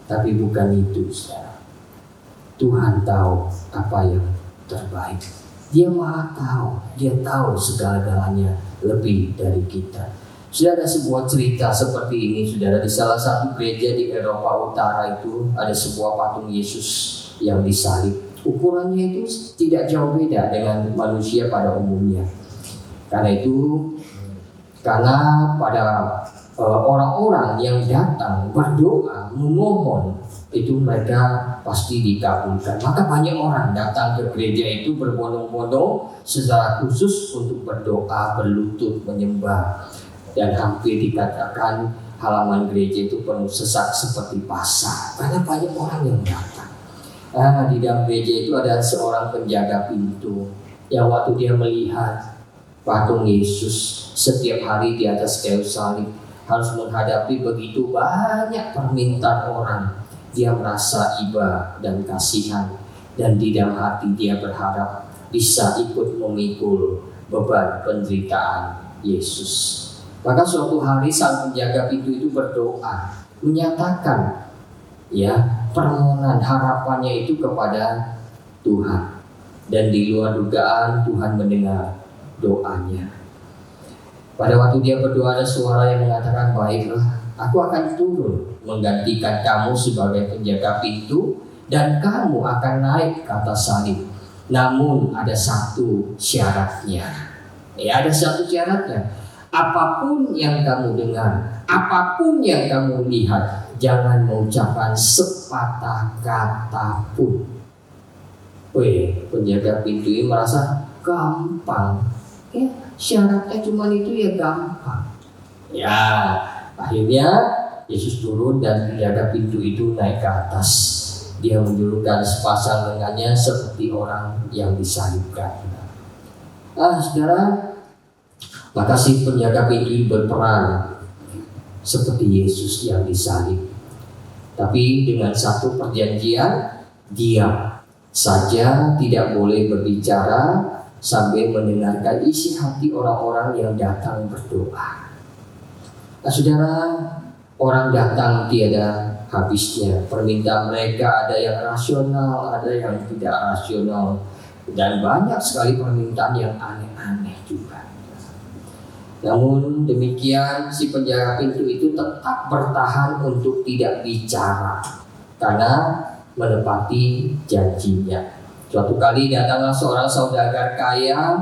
Tapi bukan itu. Tuhan tahu apa yang terbaik. Dia Maha tahu. Dia tahu segala-galanya lebih dari kita. Sudah ada sebuah cerita seperti ini, saudara. Di salah satu gereja di Eropa Utara itu ada sebuah patung Yesus yang disalib. Ukurannya itu tidak jauh beda dengan manusia pada umumnya. Karena pada orang-orang yang datang berdoa, memohon, itu mereka pasti dikabulkan. Maka banyak orang datang ke gereja itu berbondong-bondong secara khusus untuk berdoa, berlutut, menyembah. Dan hampir dikatakan halaman gereja itu penuh sesak seperti pasar, karena banyak orang yang datang. Di dalam gereja itu ada seorang penjaga pintu yang waktu dia melihat patung Yesus setiap hari di atas kayu salib harus menghadapi begitu banyak permintaan orang, dia merasa iba dan kasihan, dan di dalam hati dia berharap bisa ikut memikul beban penderitaan Yesus. Maka suatu hari sang penjaga pintu itu berdoa, menyatakan, ya, permohonan harapannya itu kepada Tuhan. Dan di luar dugaan Tuhan mendengar doanya. Pada waktu dia berdoa ada suara yang mengatakan, baiklah, aku akan turun menggantikan kamu sebagai penjaga pintu dan kamu akan naik ke atas salib. Namun ada satu syaratnya. Ya, ada satu syaratnya. Apapun yang kamu dengar, apapun yang kamu lihat, jangan mengucapkan sepatah kata pun. Wih, penjaga pintu ini merasa gampang. Ya, syaratnya cuma itu ya gampang. Ya, akhirnya Yesus turun dan penjaga pintu itu naik ke atas. Dia menjulurkan sepasang lengannya seperti orang yang disalibkan. Saudara, maka si penjaga pintu ini berperan seperti Yesus yang disalib. Tapi dengan satu perjanjian, diam saja, tidak boleh berbicara sambil mendengarkan isi hati orang-orang yang datang berdoa. Saudara, orang datang tiada habisnya. Permintaan mereka ada yang rasional, ada yang tidak rasional, dan banyak sekali permintaan yang aneh-aneh juga. Namun demikian si penjaga pintu itu tetap bertahan untuk tidak bicara karena menepati janjinya. Suatu kali datanglah seorang saudagar kaya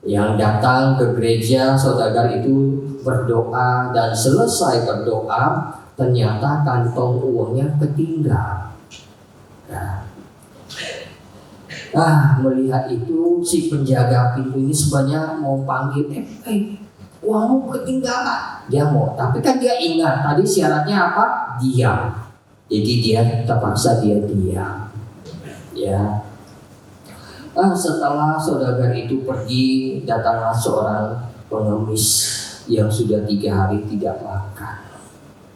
yang datang ke gereja. Saudagar itu berdoa dan selesai berdoa ternyata kantong uangnya ketinggalan. Melihat itu si penjaga pintu ini sebenarnya mau panggil, uangmu ketinggalan. Dia mau, tapi kan dia ingat tadi syaratnya apa? Diam. Jadi dia terpaksa dia diam. Ya. Setelah saudagar itu pergi, datanglah seorang pengemis yang sudah 3 hari tidak makan.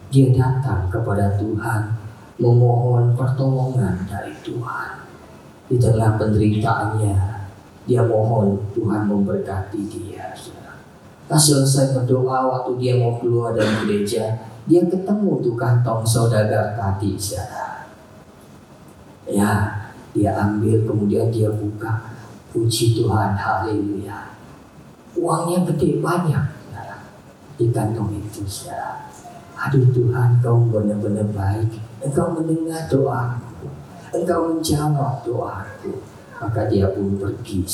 Dia datang kepada Tuhan, memohon pertolongan dari Tuhan. Di tengah penderitaannya, dia mohon Tuhan memberkati dia. Selesai berdoa, waktu dia mau keluar dari gereja, dia ketemu tuh kantong saudagar tadi. Ya, dia ambil, kemudian dia buka. Puji Tuhan, haleluya. Uangnya gede, banyak di kantong itu. Aduh Tuhan, Kau benar-benar baik. Engkau mendengar doaku, Engkau menjawab doaku. Maka dia pun pergi.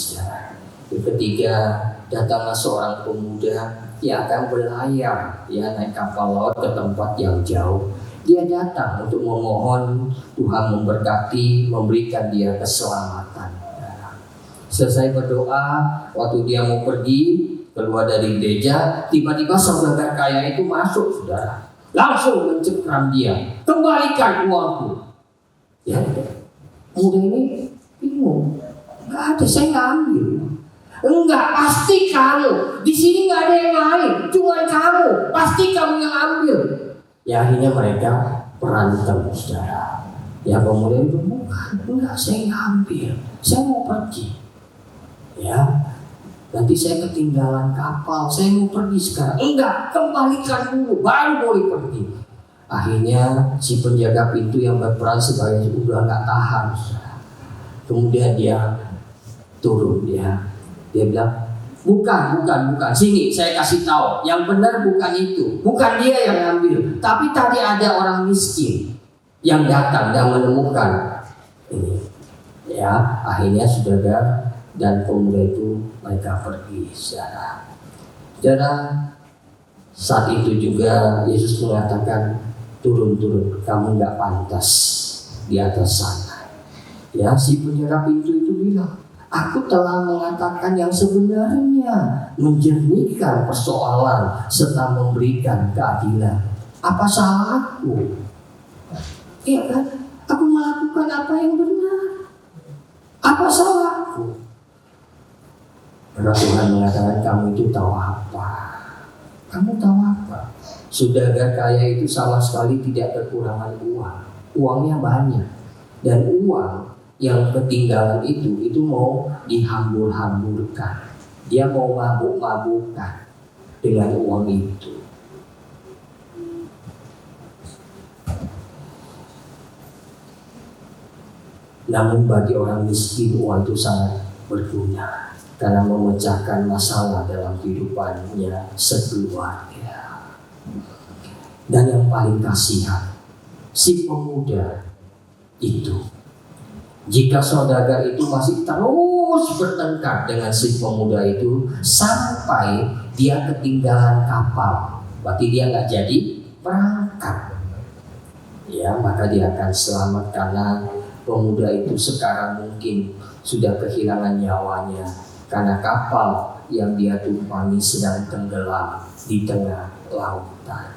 Yang ketiga, datanglah seorang pemuda yang akan berlayar, ya, naik kapal laut ke tempat yang jauh. Dia datang untuk memohon Tuhan memberkati, memberikan dia keselamatan. Selesai berdoa, waktu dia mau pergi keluar dari gereja, tiba-tiba saudagar kaya itu masuk, saudara. Langsung mencengkram dia, kembalikan uangku. Ya, muda ini bingung. Nggak ada, saya nggak ambil. Enggak, pasti kamu. Di sini nggak ada yang lain, cuma kamu. Pasti kamu yang ambil. Ya, akhirnya mereka berantem, saudara. Ya, pemuda itu bukan, enggak, saya nggak ambil. Saya mau pergi. Ya, nanti saya ketinggalan kapal, saya mau pergi sekarang. Enggak, kembalikan dulu, baru boleh pergi. Akhirnya si penjaga pintu yang berperan sebagai udah nggak tahan. Kemudian dia turun, dia bilang, bukan, sini saya kasih tahu, yang benar bukan itu, bukan dia yang ambil, tapi tadi ada orang miskin yang datang dan menemukan ini. Ya, akhirnya saudara dan pemuda itu mereka pergi. Saudara, saat itu juga Yesus mengatakan, turun, kamu nggak pantas di atas sana. Ya, si penjaga pintu itu bilang, aku telah mengatakan yang sebenarnya, menjernihkan persoalan serta memberikan keadilan. Apa salahku? Iya kan? Aku melakukan apa yang benar. Apa salahku? Karena Tuhan mengatakan, kamu itu tahu apa? Kamu tahu apa? Saudagar kaya itu sama sekali tidak kekurangan uang. Uangnya banyak. Dan uang yang ketinggalan itu mau dihambur-hamburkan. Dia mau mabuk-mabukan dengan uang itu. Namun bagi orang miskin uang itu sangat berguna karena memecahkan masalah dalam kehidupannya sekeluarga. Dan yang paling kasihan, si pemuda itu, jika saudagar itu masih terus bertengkar dengan si pemuda itu sampai dia ketinggalan kapal, berarti dia nggak jadi berangkat, ya maka dia akan selamat karena pemuda itu sekarang mungkin sudah kehilangan nyawanya karena kapal yang dia tumpangi sedang tenggelam di tengah lautan.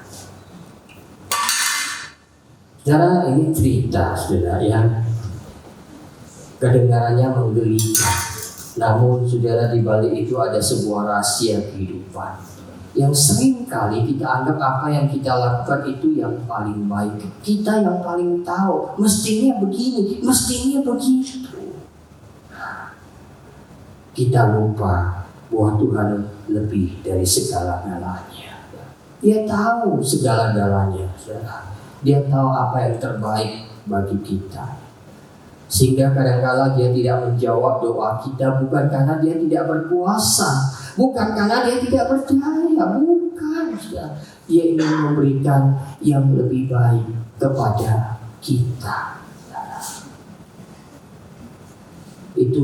Saudara, ini cerita saudara yang kedengarannya menggelikan. Namun saudara, di balik itu ada sebuah rahasia kehidupan yang sering kali kita anggap apa yang kita lakukan itu yang paling baik. Kita yang paling tahu, mestinya begini, mestinya begitu. Kita lupa bahwa Tuhan lebih dari segala-galanya. Dia tahu segala-galanya, saudara. Dia tahu apa yang terbaik bagi kita. Sehingga kadang-kala dia tidak menjawab doa kita bukan karena dia tidak berkuasa, bukan karena dia tidak percaya, bukan. Dia ingin memberikan yang lebih baik kepada kita. Itu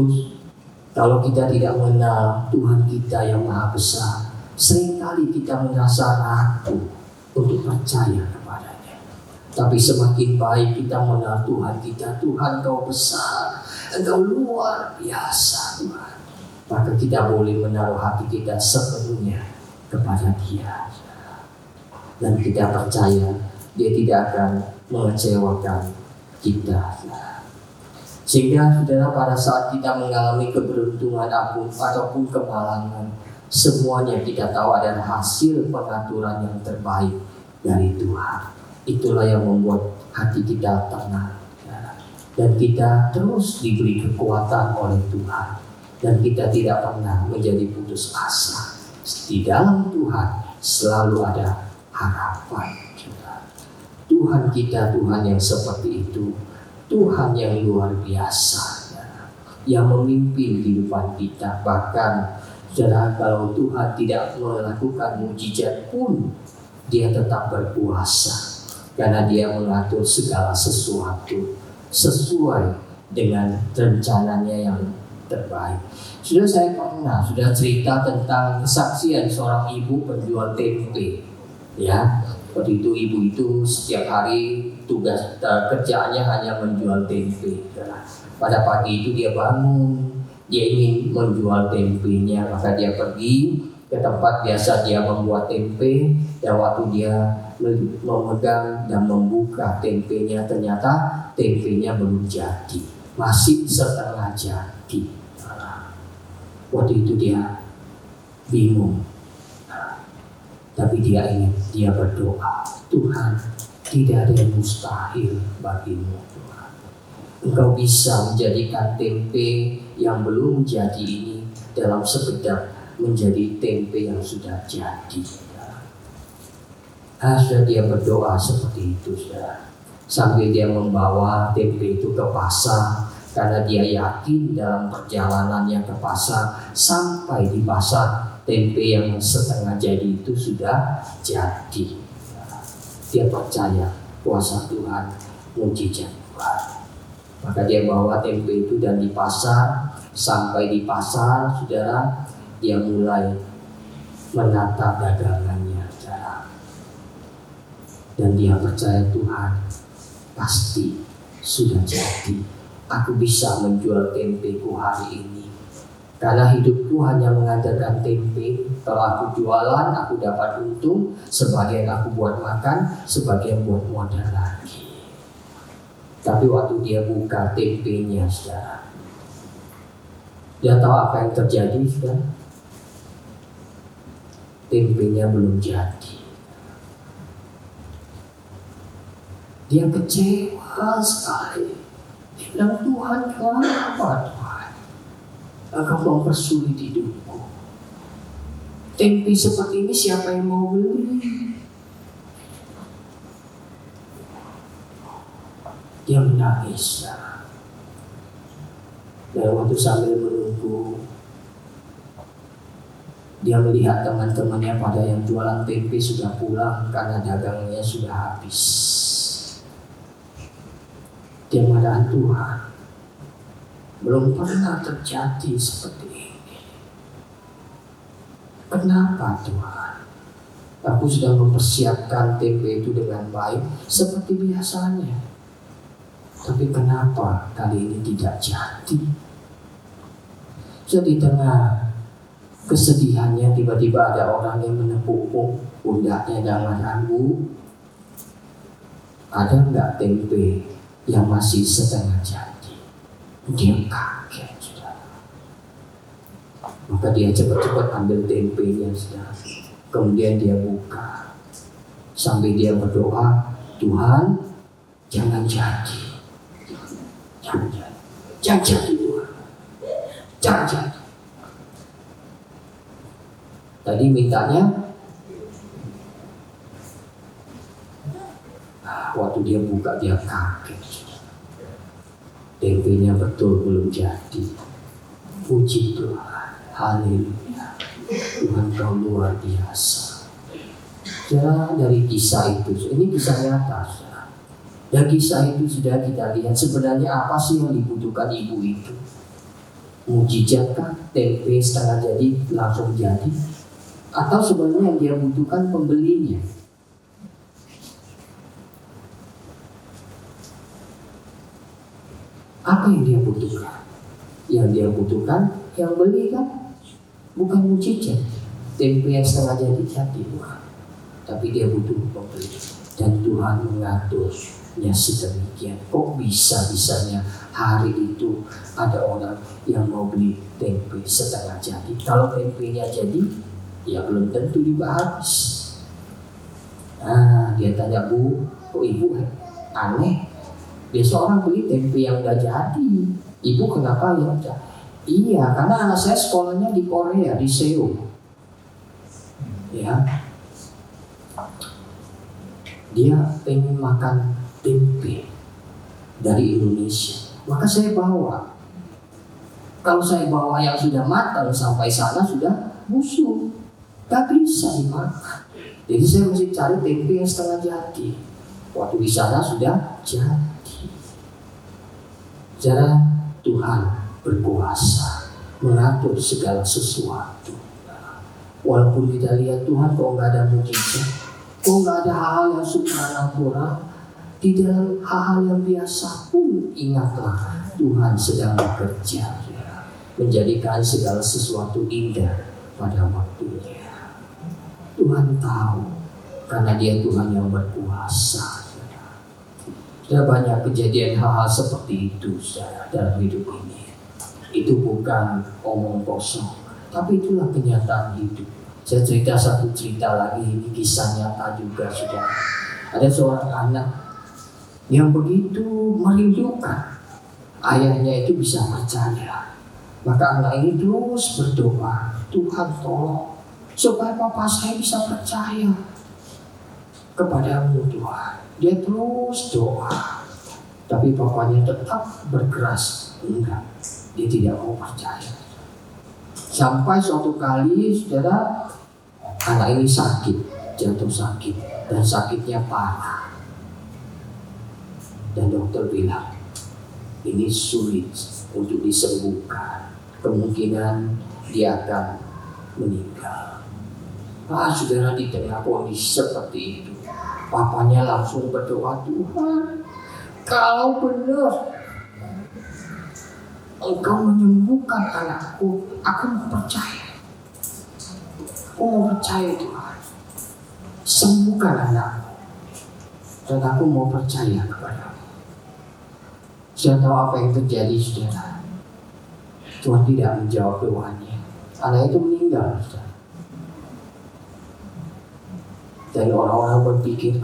kalau kita tidak mengenal Tuhan kita yang maha besar, seringkali kita merasa ragu untuk percaya kepadanya. Tapi semakin baik kita mengenal Tuhan kita, Tuhan Engkau besar, Engkau luar biasa Tuhan, maka kita boleh menaruh hati kita sepenuhnya kepada Dia. Dan kita percaya Dia tidak akan mengecewakan kita. Sehingga saudara, pada saat kita mengalami keberuntungan ataupun kemalangan, semuanya kita tahu adalah hasil pengaturan yang terbaik dari Tuhan. Itulah yang membuat hati kita tenang, dan kita terus diberi kekuatan oleh Tuhan, dan kita tidak pernah menjadi putus asa. Di dalam Tuhan selalu ada harapan. Tuhan kita Tuhan yang seperti itu, Tuhan yang luar biasa, yang memimpin kehidupan kita. Bahkan saudara, kalau Tuhan tidak melakukan mujizat pun, Dia tetap berkuasa. Karena Dia mengatur segala sesuatu sesuai dengan rencananya yang terbaik. Saya sudah cerita tentang kesaksian seorang ibu penjual tempe. Ya, waktu itu ibu itu setiap hari tugas kerjaannya hanya menjual tempe. Pada pagi itu dia bangun, dia ingin menjual tempenya, maka dia pergi ke tempat biasa dia membuat tempe. Dan waktu dia memegang dan membuka tempenya, ternyata tempenya belum jadi, masih setengah jadi. Waktu itu dia bingung, tapi dia berdoa, Tuhan, tidak ada yang mustahil bagimu Tuhan. Engkau bisa menjadikan tempe yang belum jadi ini dalam sekejap menjadi tempe yang sudah jadi. Sudah dia berdoa seperti itu, saudara. Sambil dia membawa tempe itu ke pasar, karena dia yakin dalam perjalanannya ke pasar, sampai di pasar tempe yang setengah jadi itu sudah jadi. Dia percaya kuasa Tuhan, mujizat Tuhan. Maka dia bawa tempe itu dan di pasar, sampai di pasar, saudara, dia mulai menata dagangannya. Dan dia percaya Tuhan pasti sudah jadi. Aku bisa menjual tempeku hari ini, karena hidupku hanya mengandalkan tempe. Kalau aku jualan, aku dapat untung. Sebagian aku buat makan, sebagian buat modal lagi. Tapi waktu dia buka tempenya, saudara, dia tahu apa yang terjadi, saudara. Tempenya belum jadi. Dia kecewa sekali. Dia bilang, Tuhan, kenapa Tuhan Engkau mempersulit hidupku? Tempe seperti ini siapa yang mau beli? Dia menangis. Dan waktu sambil menunggu, dia melihat teman-temannya pada yang jualan tempe sudah pulang karena dagangnya sudah habis. Dia mengatakan, Tuhan, belum pernah terjadi seperti ini. Kenapa Tuhan? Aku sudah mempersiapkan tempe itu dengan baik seperti biasanya. Tapi kenapa kali ini tidak jadi? Jadi tengah kesedihannya tiba-tiba ada orang yang menepuk pundaknya dan mengatakan, Bu, ada enggak tempe yang masih setengah jadi? Dia kaget, saudara. Maka dia cepat-cepat ambil tempenya, saudara. Kemudian dia buka sambil dia berdoa, Tuhan, jangan jadi. Jangan jadi. Jangan jadi, Tuhan. Jangan jadi. Tadi mintanya, waktu dia buka dia kaget. Tempenya betul belum jadi. Puji Tuhan, haleluya. Tuhan kau luar biasa. Saudara, dari kisah itu, ini kisah nyata, saudara. Dan kisah itu sudah kita lihat sebenarnya apa sih yang dibutuhkan ibu itu? Mujizatkah tempe setengah jadi langsung jadi? Atau sebenarnya yang dia butuhkan pembelinya? Apa yang dia butuhkan? Yang dia butuhkan yang beli kan? Bukan mujizat. Tempe yang setengah jadi bukan. Tapi dia butuh pembeli. Dan Tuhan mengaturnya sedemikian. Kok bisa-bisanya hari itu ada orang yang mau beli tempe setengah jadi? Kalau tempenya jadi, ya belum tentu juga habis. Dia tanya, Bu, kok ibu aneh? Biasa orang beli tempe yang udah jadi. Ibu kenapa ya udah? Iya, karena anak saya sekolahnya di Korea, di Seoul. Ya, dia pengen makan tempe dari Indonesia. Maka saya bawa. Kalau saya bawa yang sudah matang sampai sana sudah busuk, gak bisa dimakan. Jadi saya mesti cari tempe yang setengah jadi. Waktu di sana sudah jadi. Cara Tuhan berkuasa mengatur segala sesuatu. Walaupun kita lihat Tuhan kok nggak ada mujizat, kok nggak ada hal-hal yang supranatural, di dalam hal-hal yang biasa pun ingatlah Tuhan sedang bekerja, menjadikan segala sesuatu indah pada waktunya. Tuhan tahu karena Dia Tuhan yang berkuasa. Sudah banyak kejadian hal-hal seperti itu dalam hidup ini. Itu bukan omong kosong, tapi itulah kenyataan hidup. Saya cerita satu cerita lagi, ini kisah nyata juga sudah. Ada seorang anak yang begitu merindukan ayahnya itu bisa percaya. Maka anak ini terus berdoa, Tuhan tolong supaya papa saya bisa percaya kepadamu Tuhan. Dia terus doa, tapi papanya tetap berkeras, enggak. Dia tidak mau percaya. Sampai suatu kali, saudara, anak ini sakit, jatuh sakit, dan sakitnya parah. Dan dokter bilang, ini sulit untuk disembuhkan. Kemungkinan dia akan meninggal. Saudara, di tengah kondisi seperti itu, papanya langsung berdoa, Tuhan, kalau benar Engkau menyembuhkan anakku, aku mau percaya. Aku mau percaya Tuhan. Sembuhkan anakku. Dan aku mau percaya kepadamu. Saya tahu apa yang terjadi, saudara. Tuhan tidak menjawab doanya. Anak itu meninggal, saudara. Dan orang-orang berpikir,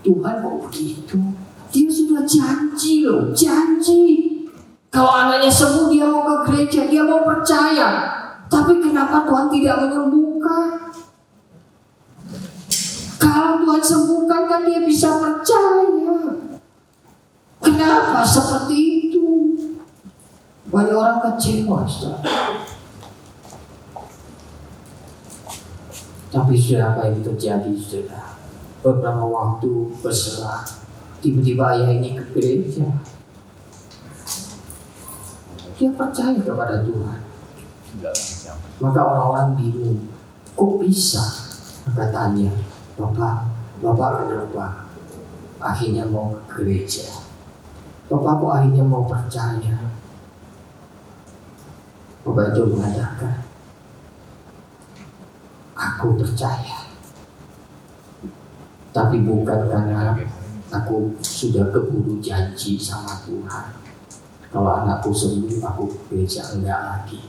Tuhan kok begitu? Dia sudah janji loh, janji. Kalau anaknya sembuh dia mau ke gereja, dia mau percaya. Tapi kenapa Tuhan tidak menyembuhkan? Kalau Tuhan sembuhkan kan dia bisa percaya. Kenapa seperti itu? Banyak orang kecewa, saudara. Tapi sudah apa yang terjadi, saudara? Beberapa waktu berselang, tiba-tiba ayah ini ke gereja. Dia percaya kepada Tuhan. Maka orang-orang bingung, kok bisa? Maka tanya, Bapak kenapa akhirnya mau ke gereja? Bapak kok akhirnya mau percaya? Bapak itu mengatakan, aku percaya, tapi bukan karena aku sudah keburu janji sama Tuhan. Kalau anakku sembuh, aku ke gereja enggak lagi.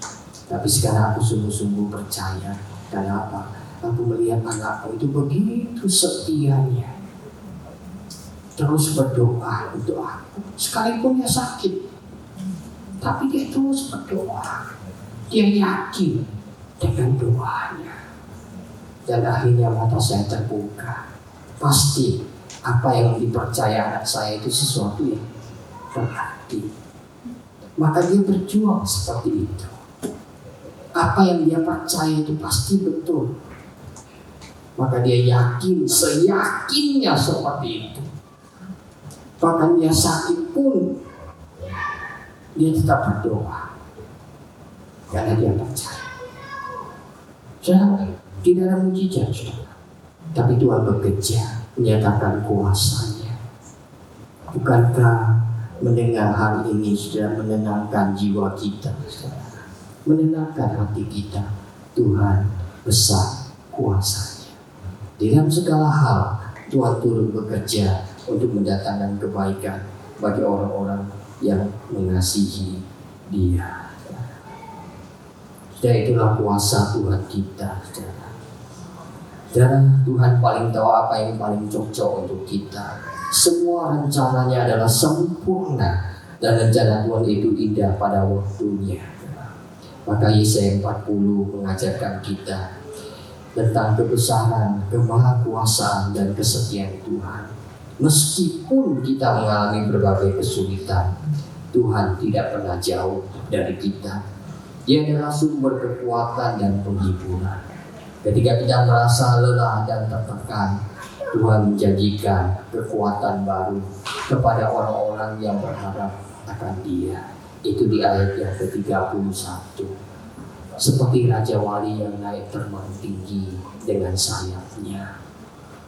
Tapi sekarang aku sungguh-sungguh percaya. Karena apa? Aku melihat anakku itu begitu setianya. Terus berdoa untuk aku. Sekalipun dia sakit. Tapi dia terus berdoa. Dia yakin dengan doanya. Dan akhirnya mata saya terbuka. Pasti apa yang dipercaya anak saya itu sesuatu yang berarti. Maka dia berjuang seperti itu. Apa yang dia percaya itu pasti betul. Maka dia yakin, seyakinnya seperti itu. Bahkan dia sakit pun dia tetap berdoa. Karena dia percaya. Tidak ada mujizat, saudara. Tapi Tuhan bekerja, menyatakan kuasa-Nya. Bukankah mendengar hal ini sudah menenangkan jiwa kita, saudara? Menenangkan hati kita. Tuhan besar kuasa-Nya. Di dalam segala hal Tuhan turun bekerja untuk mendatangkan kebaikan bagi orang-orang yang mengasihi Dia. Dan itulah kuasa Tuhan kita, saudara. Dan Tuhan paling tahu apa yang paling cocok untuk kita. Semua rencananya adalah sempurna, dan rencana Tuhan itu indah pada waktunya. Maka Yesaya 40 mengajarkan kita tentang kebesaran, kemahakuasaan, dan kesetiaan Tuhan. Meskipun kita mengalami berbagai kesulitan, Tuhan tidak pernah jauh dari kita. Dia adalah sumber kekuatan dan penghiburan. Ketika kita merasa lelah dan tertekan, Tuhan menjanjikan kekuatan baru kepada orang-orang yang berharap akan Dia. Itu di ayat yang ke-31. Seperti Raja Wali yang naik terbang tinggi dengan sayapnya.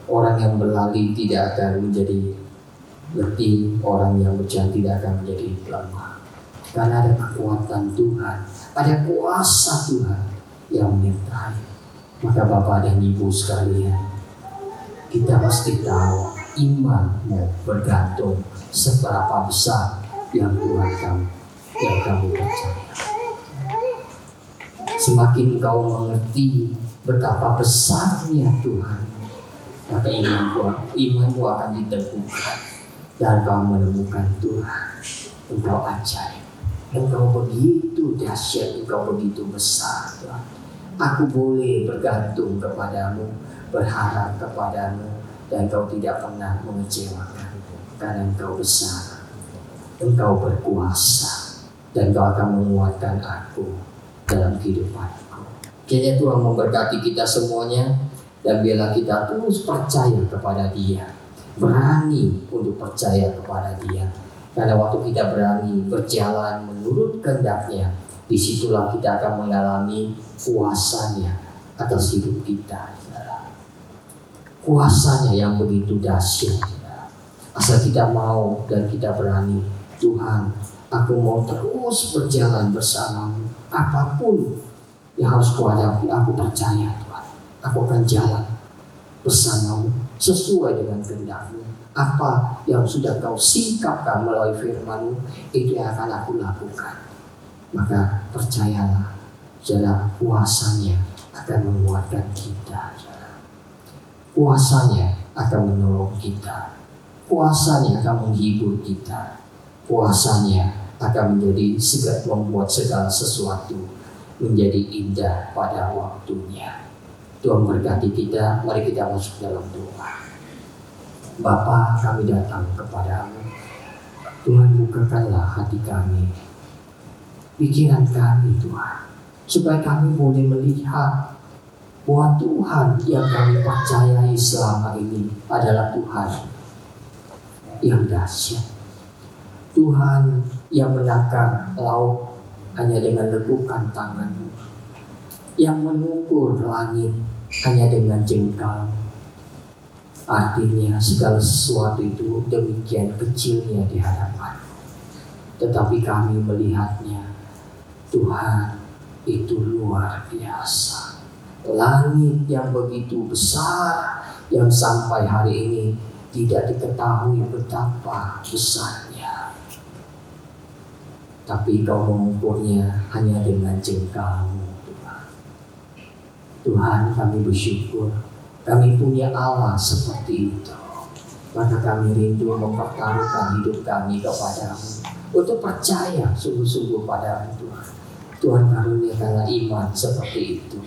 Orang yang berlari tidak akan menjadi letih, orang yang berjalan tidak akan menjadi lemah. Karena ada kekuatan Tuhan, ada kuasa Tuhan yang menyertai. Maka Bapak dan Ibu sekalian, kita mesti tahu imanmu bergantung seberapa besar yang Tuhan kamu percaya. Semakin kau mengerti betapa besarnya Tuhan, maka imanmu akan diteguhkan dan kau menemukan Tuhan. Engkau ajaib, engkau begitu dahsyat, engkau begitu besar Tuhan. Aku boleh bergantung kepadamu, berharap kepadamu, dan Engkau tidak pernah mengecewakan. Karena Engkau besar, Engkau berkuasa, dan Engkau akan menguatkan aku dalam kehidupanku. Kiranya Tuhan memberkati kita semuanya, dan biarlah kita terus percaya kepada Dia, berani untuk percaya kepada Dia. Karena waktu kita berani berjalan menurut kehendak-Nya, disitulah kita akan mengalami kuasa-Nya atas hidup kita. Kuasa-Nya yang begitu dahsyat. Asal kita mau dan kita berani. Tuhan, aku mau terus berjalan bersamamu. Apapun yang harus kuhadapi, aku percaya Tuhan. Aku akan jalan bersamamu sesuai dengan kehendak-Mu. Apa yang sudah Kau singkapkan melalui firman-Mu, itu yang akan aku lakukan. Maka percayalah, saudara, kuasa-Nya akan menguatkan kita. Kuasa-Nya akan menolong kita. Kuasa-Nya akan menghibur kita. Kuasa-Nya akan membuat segala sesuatu menjadi indah pada waktunya. Tuhan berkati kita. Mari kita masuk dalam doa. Bapa, kami datang kepadamu. Tuhan, bukakanlah hati kami, pikiran kami Tuhan, supaya kami boleh melihat bahwa Tuhan yang kami percayai selama ini adalah Tuhan yang dahsyat. Tuhan yang menakar laut hanya dengan lekukan tangan-Mu, yang mengukur langit hanya dengan jengkal. Artinya segala sesuatu itu demikian kecilnya di hadapan. Tetapi kami melihatnya, Tuhan itu luar biasa. Langit yang begitu besar, yang sampai hari ini tidak diketahui betapa besarnya. Tapi Kau mengukurnya hanya dengan jengkal-Mu, Tuhan. Tuhan, kami bersyukur kami punya Allah seperti itu. Maka kami rindu mempertaruhkan hidup kami kepada-Mu, untuk percaya sungguh-sungguh pada-Mu, Tuhan. Tuhan, karuniakanlah iman seperti itu,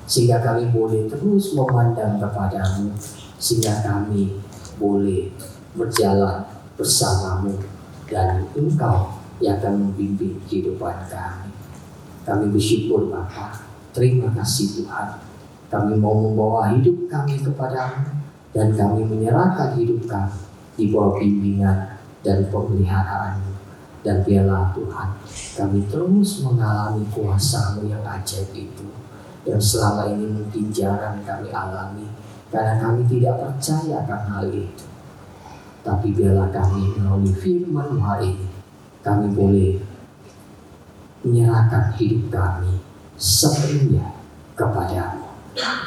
sehingga kami boleh terus memandang kepada-Mu, sehingga kami boleh berjalan bersama-Mu, dan Engkau yang akan membimbing kehidupan kami. Kami bersyukur Bapa, terima kasih Tuhan. Kami mau membawa hidup kami kepada-Mu, dan kami menyerahkan hidup kami di bawah bimbingan dan pemeliharaan-Mu. Dan biarlah Tuhan, kami terus mengalami kuasa-Mu yang ajaib itu, yang selama ini mungkin jarang kami alami, karena kami tidak percaya akan hal itu. Tapi biarlah kami melalui firman-Mu hari ini, kami boleh menyerahkan hidup kami sepenuhnya kepada-Mu.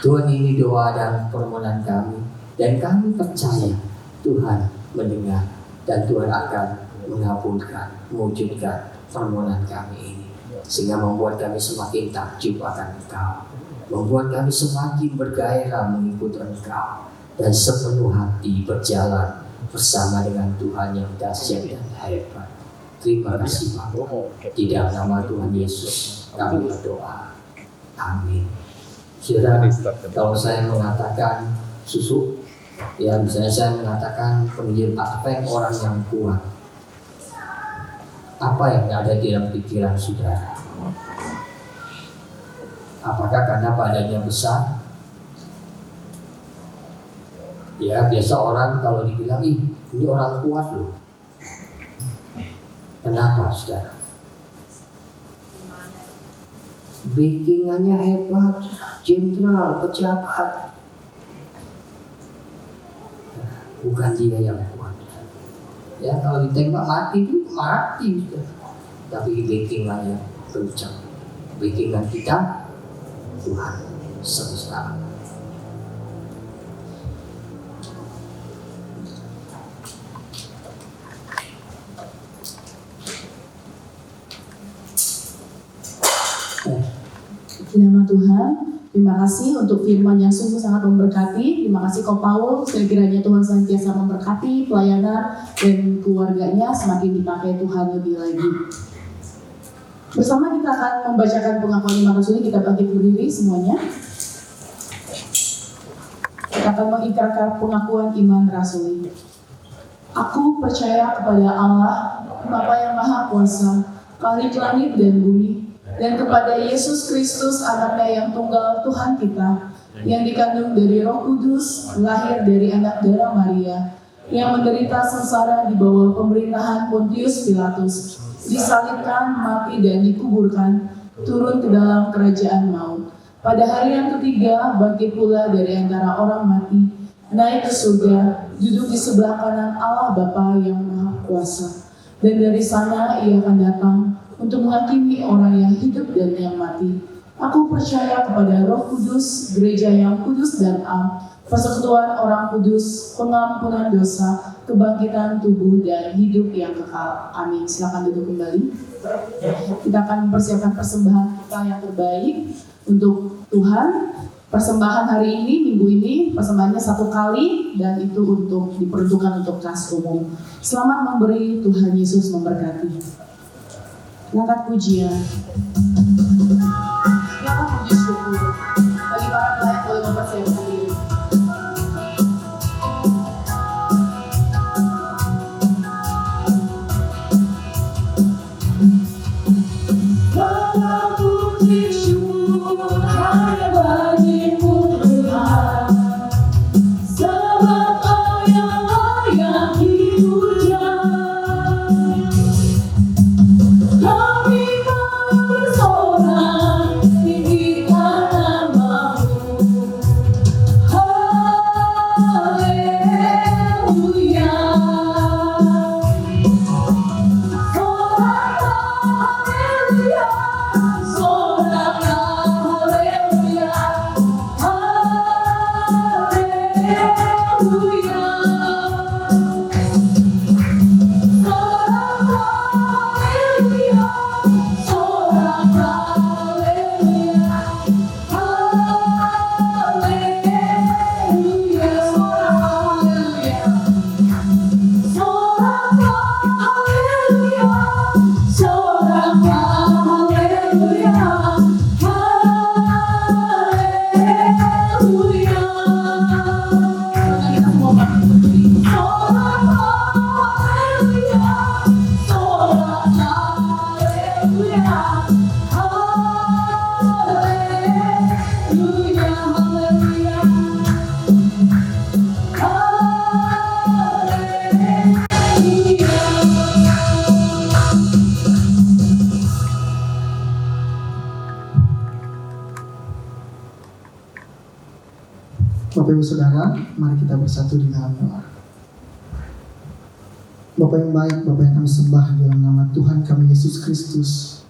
Tuhan, ini doa dan permohonan kami, dan kami percaya Tuhan mendengar, dan Tuhan akan mengabulkan, mewujudkan permohonan kami ini, sehingga membuat kami semakin takjub akan Engkau, membuat kami semakin bergairah mengikut Engkau, dan sepenuh hati berjalan bersama dengan Tuhan yang dahsyat dan hebat. Terima kasih Bapa. Di dalam nama Tuhan Yesus kami berdoa. Amin. Saudara, kalau saya mengatakan susu, ya misalnya saya mengatakan penginjil Advent orang yang kuat, apa yang ada di dalam pikiran saudara? Apakah karena badannya besar? Ya, biasa orang kalau dibilang, ini orang kuat loh. Kenapa saudara? Backingannya hebat, jenderal, pejabat. Bukan dia yang kuat. Ya, kalau ditembak mati itu mati sudah. Tapi backingannya kencang. Backingan kita Tuhan semesta. Di nama Tuhan, terima kasih untuk firman yang sungguh sangat memberkati. Terima kasih Ko Paul, sekiranya Tuhan senantiasa memberkati pelayanan dan keluarganya semakin dipakai Tuhan lebih lagi. Bersama kita akan membacakan pengakuan iman rasuli. Kita bangkit berdiri semuanya. Kita akan mengikrarkan pengakuan iman rasuli. Aku percaya kepada Allah, Bapa yang Maha Kuasa, Khalik langit dan bumi, dan kepada Yesus Kristus, anaknya yang tunggal Tuhan kita, yang dikandung dari Roh Kudus, lahir dari anak darah Maria, yang menderita sengsara di bawah pemerintahan Pontius Pilatus, disalibkan, mati dan dikuburkan, turun ke dalam kerajaan maut. Pada hari yang ketiga, bangkit pula dari antara orang mati, naik ke surga, duduk di sebelah kanan Allah Bapa yang Maha Kuasa. Dan dari sana ia akan datang untuk menghakimi orang yang hidup dan yang mati. Aku percaya kepada Roh Kudus, gereja yang kudus dan am, persekutuan orang kudus, pengampunan dosa, kebangkitan tubuh dan hidup yang kekal. Amin. Silakan duduk kembali. Kita akan mempersiapkan persembahan kita yang terbaik untuk Tuhan. Persembahan hari ini, minggu ini, persembahannya 1 kali, dan itu untuk diperuntukkan untuk kas umum. Selamat memberi, Tuhan Yesus memberkati. Angkat pujian. Angkat puji syukur. Bagi para pelayan boleh mempersiapkan diri. Bapak Ibu Saudara, mari kita bersatu di dalam doa. Bapak yang baik, Bapak yang kami sembah dalam nama Tuhan kami Yesus Kristus.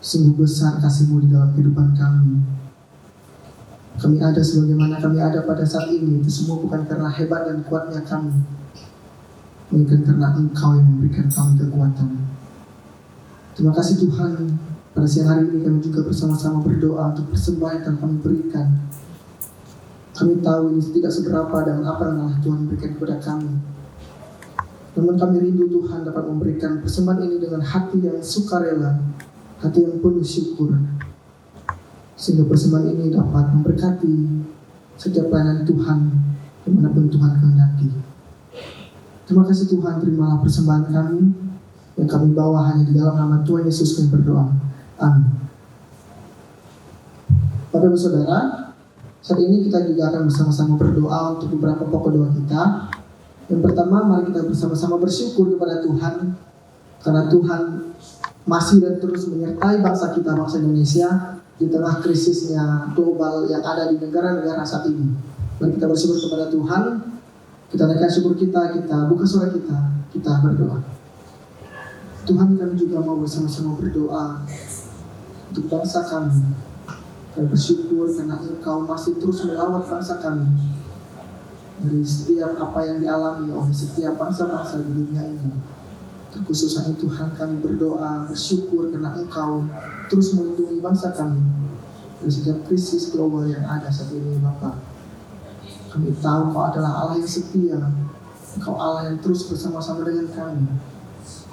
Sungguh besar kasih-Mu di dalam kehidupan kami. Kami ada sebagaimana kami ada pada saat ini, itu semua bukan karena hebat dan kuatnya kami, melainkan karena Engkau yang memberikan kami kekuatan. Terima kasih Tuhan, pada siang hari ini kami juga bersama-sama berdoa untuk persembahan yang kami berikan. Kami tahu ini tidak seberapa dengan apa yang Allah Tuhan berikan kepada kami. Namun kami rindu Tuhan dapat memberikan persembahan ini dengan hati yang sukarela, hati yang penuh syukur, sehingga persembahan ini dapat memberkati setiap pelayanan Tuhan dimanapun Tuhan kehendaki. Terima kasih Tuhan, terimalah persembahan kami yang kami bawa hanya di dalam nama Tuhan Yesus kami berdoa. Amin. Bapak Ibu Saudara, saat ini kita juga akan bersama-sama berdoa untuk beberapa pokok doa kita. Yang pertama, mari kita bersama-sama bersyukur kepada Tuhan karena Tuhan masih dan terus menyertai bangsa kita, bangsa Indonesia, di tengah krisisnya global yang ada di negara-negara saat ini. Mari kita bersyukur kepada Tuhan. Kita naikkan syukur kita buka suara kita berdoa. Tuhan, kami juga mau bersama-sama berdoa untuk bangsa kami. Kami bersyukur karena Engkau masih terus melawat bangsa kami dari setiap apa yang dialami oleh setiap bangsa-bangsa di dunia ini. Terkhususnya Tuhan, kami berdoa, bersyukur karena Engkau terus melindungi bangsa kami dari setiap krisis global yang ada saat ini, Bapa. Kami tahu Engkau adalah Allah yang setia, Engkau Allah yang terus bersama-sama dengan kami,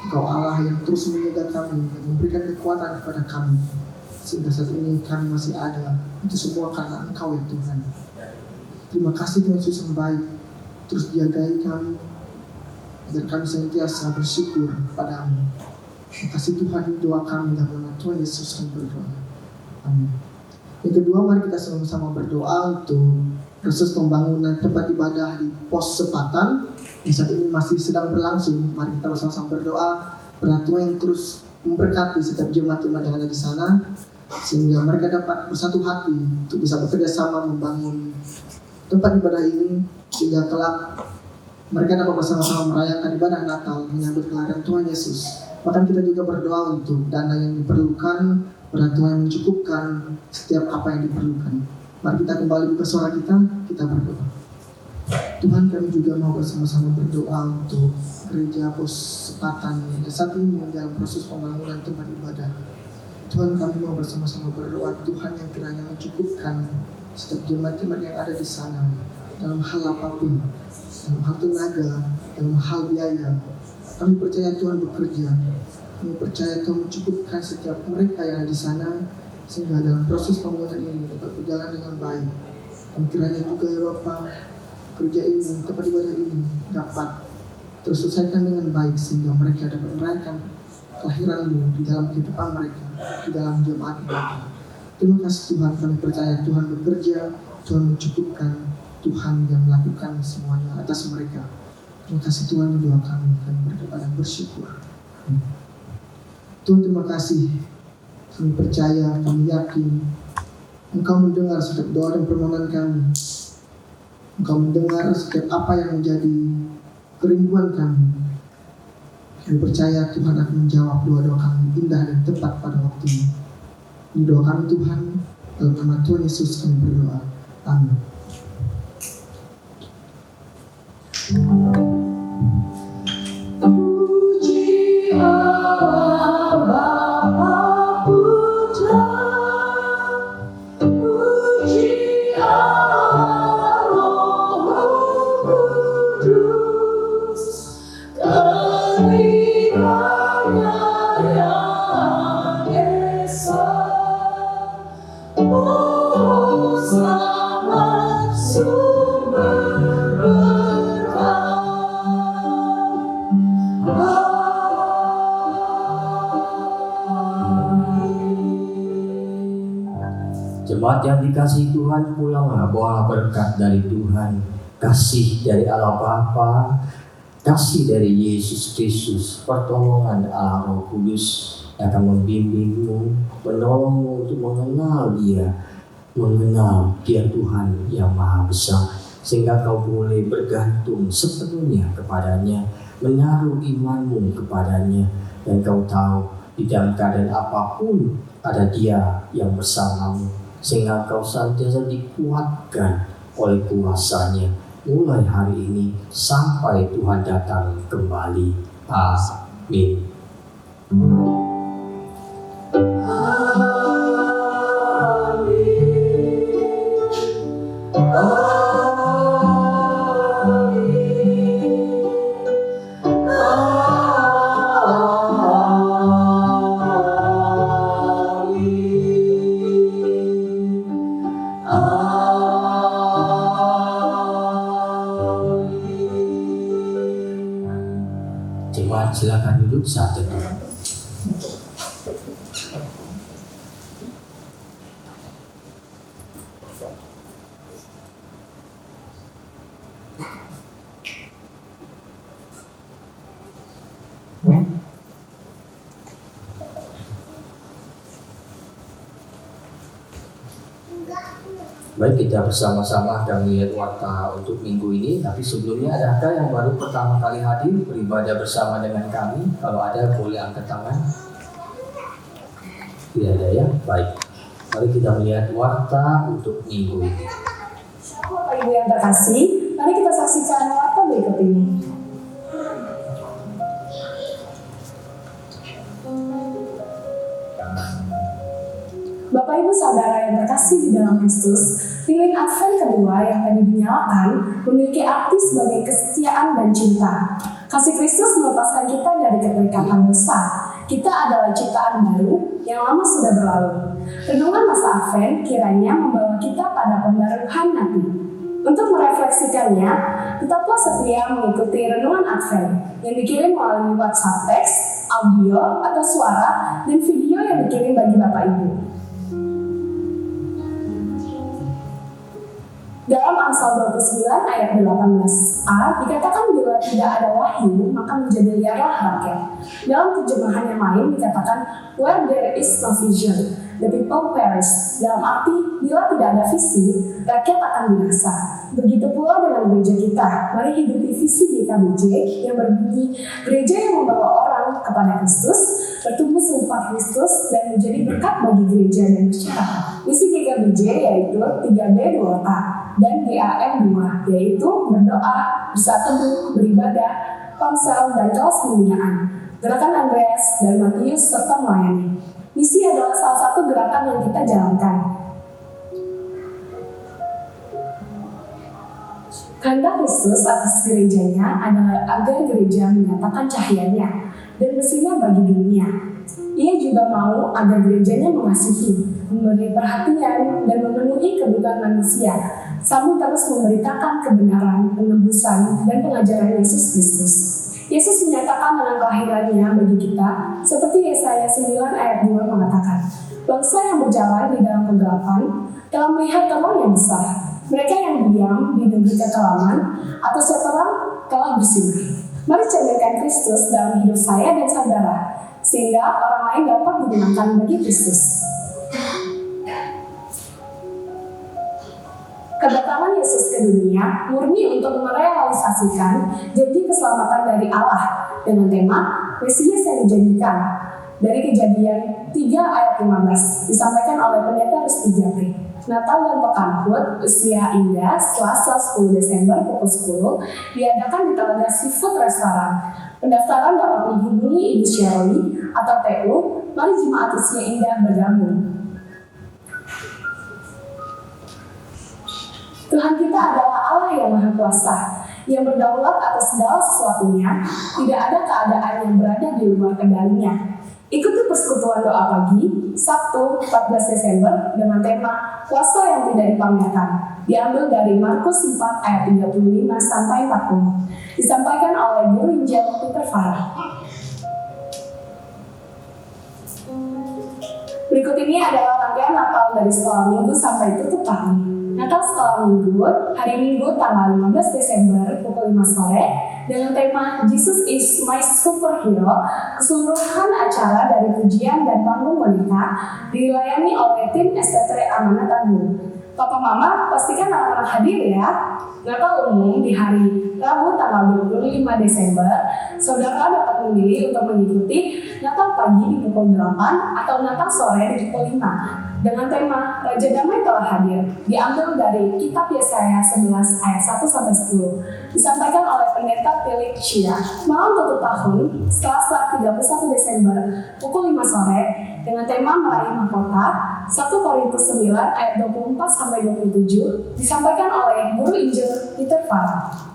Engkau Allah yang terus menjaga kami dan memberikan kekuatan kepada kami, sehingga saat ini kami masih ada. Itu semua karena Engkau ya Tuhan. Terima kasih Tuhan Yesus yang baik, terus jagai kami agar kami senantiasa bersyukur padamu. Terima kasih Tuhan, doa kami dalam nama Tuhan Yesus kami berdoa. Amin. Yang kedua, mari kita sama-sama berdoa untuk proses pembangunan tempat ibadah di pos Sepatan yang saat ini masih sedang berlangsung. Mari kita bersama-sama berdoa berdoa Tuhan yang terus memberkati setiap jemaat-jemaat yang ada di sana, sehingga mereka dapat bersatu hati untuk bisa bekerja sama membangun tempat ibadah ini, sehingga kelak mereka dapat bersama-sama merayakan ibadah Natal menyambut kelahiran Tuhan Yesus. Bahkan kita juga berdoa untuk dana yang diperlukan, berdoa Tuhan yang mencukupkan setiap apa yang diperlukan. Mari kita kembali buka suara kita berdoa. Tuhan, kami juga mau bersama-sama berdoa untuk gereja Pos Sepatan yang saat ini dalam proses pembangunan tempat ibadah. Tuhan, kami mau bersama-sama berdoa Tuhan yang kiranya mencukupkan setiap jemaat-jemaat yang ada di sana dalam hal apapun, dalam hal tenaga, dalam hal biaya. Kami percaya Tuhan bekerja. Kami percaya Tuhan mencukupkan setiap mereka yang ada di sana, sehingga dalam proses pembangunan ini dapat berjalan dengan baik. Dan kiranya juga ya Bapa, kerja ini, tempat ibadah ini dapat terselesaikan dengan baik, sehingga mereka dapat merayakan kelahiran-Mu di dalam kehidupan mereka, di dalam jemaat mereka. Terima kasih Tuhan, kami percaya Tuhan bekerja, Tuhan mencukupkan, Tuhan yang melakukan semuanya atas mereka. Terima kasih Tuhan, doa kami berdoa dan bersyukur. Tuhan, terima kasih. Kami percaya, kami yakin Engkau mendengar setiap doa dan permohonan kami. Engkau mendengar setiap apa yang menjadi kerinduan kami. Kami percaya Tuhan akan menjawab doa-doa kami indah dan tepat pada waktunya. Ini doa kami Tuhan, dalam nama Tuhan Yesus kami berdoa. Amin. Puji Allah Bapa Putra, puji Allah Roh Kudus, keringanya yang esa. Oh, selamat sumber berkah. Jemaat yang dikasihi Tuhan, pulanglah bawa berkat dari Tuhan, kasih dari Allah Bapa, kasih dari Yesus Kristus, pertolongan Allah Roh Kudus yang akan membimbingmu, menolongmu untuk mengenal Dia, mengenal Dia Tuhan yang Maha Besar, sehingga kau boleh bergantung sepenuhnya kepadanya, menaruh imanmu kepadanya, dan kau tahu di dalam keadaan apapun ada Dia yang bersamamu, sehingga kau senantiasa dikuatkan oleh kuasa-Nya mulai hari ini sampai Tuhan datang kembali. Amin. Jemaat silakan duduk saat teduh. Baik, kita bersama-sama akan melihat warta untuk minggu ini. Tapi sebelumnya, adakah yang baru pertama kali hadir beribadah bersama dengan kami? Kalau ada, boleh angkat tangan. Tidak ada ya? Baik, mari kita melihat warta untuk minggu ini. Bapak Ibu yang terkasih, mari kita saksikan warta berikut ini. Bapak Ibu Saudara yang terkasih di dalam Kristus, lilin Advent kedua yang tadi dinyalakan memiliki arti sebagai kesetiaan dan cinta. Kasih Kristus melepaskan kita dari keterikatan dosa. Kita adalah ciptaan baru yang lama sudah berlalu. Renungan masa Advent kiranya membawa kita pada pembaruan hati. Untuk merefleksikannya, tetaplah setia mengikuti renungan Advent yang dikirim melalui WhatsApp teks, audio, atau suara, dan video yang dikirim bagi Bapak Ibu. Dalam Amsal 29 ayat 18a dikatakan bila tidak ada wahyu maka menjadi liarlah rakyat. Dalam terjemahan yang lain dikatakan where there is no vision, the people perish. Dalam arti bila tidak ada visi, rakyat akan binasa. Begitu pula dengan gereja kita. Mari hidupi visi GKBJ yang berbunyi gereja yang membawa orang kepada Kristus, bertumbuh serupa Kristus dan menjadi berkat bagi gereja dan masyarakat. Misi GKBJ yaitu 3B 2K dan GAM 2, yaitu berdoa, bersatu, beribadah, ponsel, dan kelas pembinaan, gerakan Andreas dan Matius, serta melayani. Misi adalah salah satu gerakan yang kita jalankan. Kehendak Kristus atas gerejanya adalah agar gereja menyatakan cahayanya dan bersinar bagi dunia. Ia juga mau agar gerejanya mengasihi, memberi perhatian, dan memenuhi kebutuhan manusia, sambil terus memberitakan kebenaran, penebusan, dan pengajaran Yesus Kristus. Yesus menyatakan dengan kelahirannya bagi kita, seperti Yesaya 9 ayat 2 mengatakan, bangsa yang berjalan di dalam kegelapan telah melihat terang yang besar. Mereka yang diam di negeri kekelaman atau seterang telah bersinar. Mari cerminkan Kristus dalam hidup saya dan saudara, sehingga orang lain dapat digunakan bagi Kristus. Kedatangan Yesus ke dunia murni untuk merealisasikan janji keselamatan dari Allah dengan tema Mesias yang dijanjikan dari Kejadian 3 ayat 15 disampaikan oleh Pendeta Rusti Japri. Natal dan Pekan Hut Usia Indah Selasa 10 Desember pukul 10 diadakan di Telaga Seafood Restoran. Pendaftaran dapat menghubungi Ibu Sherly atau TU. Mari Jemaat Usia Indah bergabung. Tuhan kita adalah Allah yang Maha Kuasa, yang berdaulat atas segala sesuatunya. Tidak ada keadaan yang berada di luar kendalinya. Ikuti persekutuan doa pagi Sabtu 14 Desember dengan tema Kuasa yang tidak dipamerkan. Diambil dari Markus 4 ayat 35 sampai 40. Disampaikan oleh Guru Injil Peter Farah. Berikut ini adalah rangkaian Natal dari sekolah minggu sampai tutup tahun. Natal sekolah minggu hari Minggu tanggal 15 Desember pukul 5 sore dengan tema Jesus is my superhero. Keseluruhan acara dari pujian dan panggung wanita dilayani oleh tim STT Amanat Agung. Papa Mama pastikan anak-anak hadir ya. Natal umum di hari Rabu tanggal 25 Desember, saudara dapat memilih untuk mengikuti Natal pagi di pukul 8 atau Natal sore di pukul 5 dengan tema Raja Damai telah hadir, diambil dari Kitab Yesaya 11 ayat 1-10, disampaikan oleh Pendeta Philip Shia. Malam tutup tahun, Selasa 31 Desember, pukul 5 sore, dengan tema Meraih Mahkota, 1 Korintus 9 ayat 24-27, disampaikan oleh Guru Injil Peter Farah.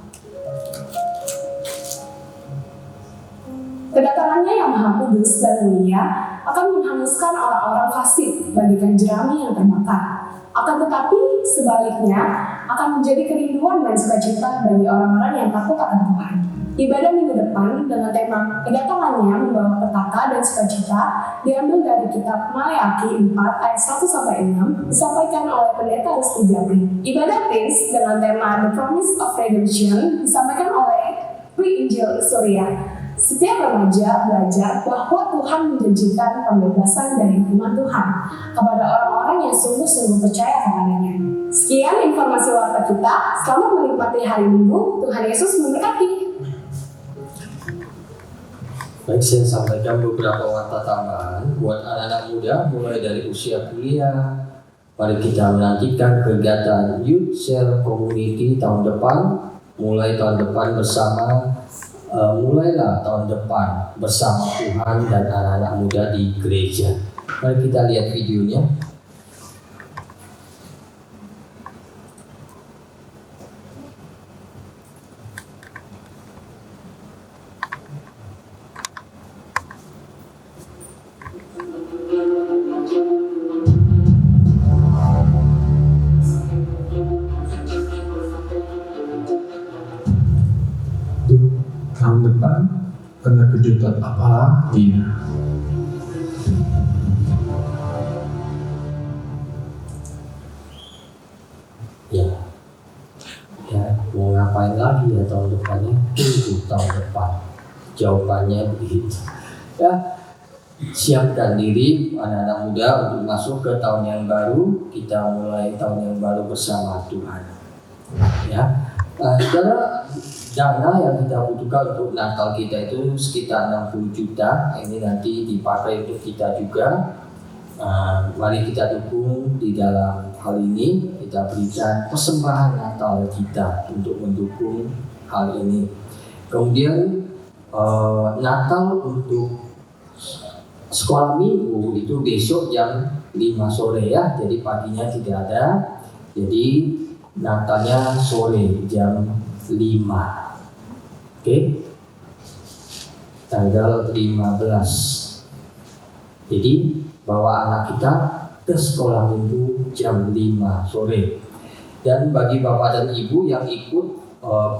Kedatangannya yang maha kudus dan mulia akan menghanguskan orang-orang fasik bagaikan jerami yang terbakar. Akan tetapi sebaliknya akan menjadi kerinduan dan sukacita bagi orang-orang yang takut akan Tuhan. Ibadah minggu depan dengan tema kedatangannya membawa petaka dan sukacita diambil dari kitab Maleakhi 4 ayat 1-6 disampaikan oleh Pendeta Restu Jabri. Ibadah Prince dengan tema The Promise of Redemption disampaikan oleh Pri Injil Surya. Setiap remaja belajar bahwa Tuhan menjanjikan pembebasan dari hukuman Tuhan kepada orang-orang yang sungguh-sungguh percaya kepadanya. Sekian informasi warta kita. Selamat menikmati hari Minggu. Tuhan Yesus memberkati. Baik, saya sampaikan beberapa warta tambahan buat anak-anak muda mulai dari usia kuliah. Mari kita menantikan kegiatan Youth Share Community tahun depan. Mulai tahun depan mulailah tahun depan bersama Tuhan dan anak-anak muda di gereja. Mari kita lihat videonya. Tahun depan ada kejutan apa lagi? Ya, mau ngapain lagi ya tahun depannya? Tunggu tahun depan. Jawabannya begitu. Ya, siapkan diri anak-anak muda untuk masuk ke tahun yang baru. Kita mulai tahun yang baru bersama Tuhan. Ya, saudara, dana yang kita butuhkan untuk Natal kita itu sekitar 60 juta. Ini nanti dipakai untuk kita juga. Mari kita dukung di dalam hal ini. Kita berikan persembahan Natal kita untuk mendukung hal ini. Kemudian Natal untuk sekolah minggu itu besok jam 5 sore ya. Jadi paginya tidak ada. Jadi Natalnya sore jam 5. Oke. Tanggal 15. Jadi bawa anak kita ke sekolah minggu jam 5 sore. Dan bagi bapak dan ibu yang ikut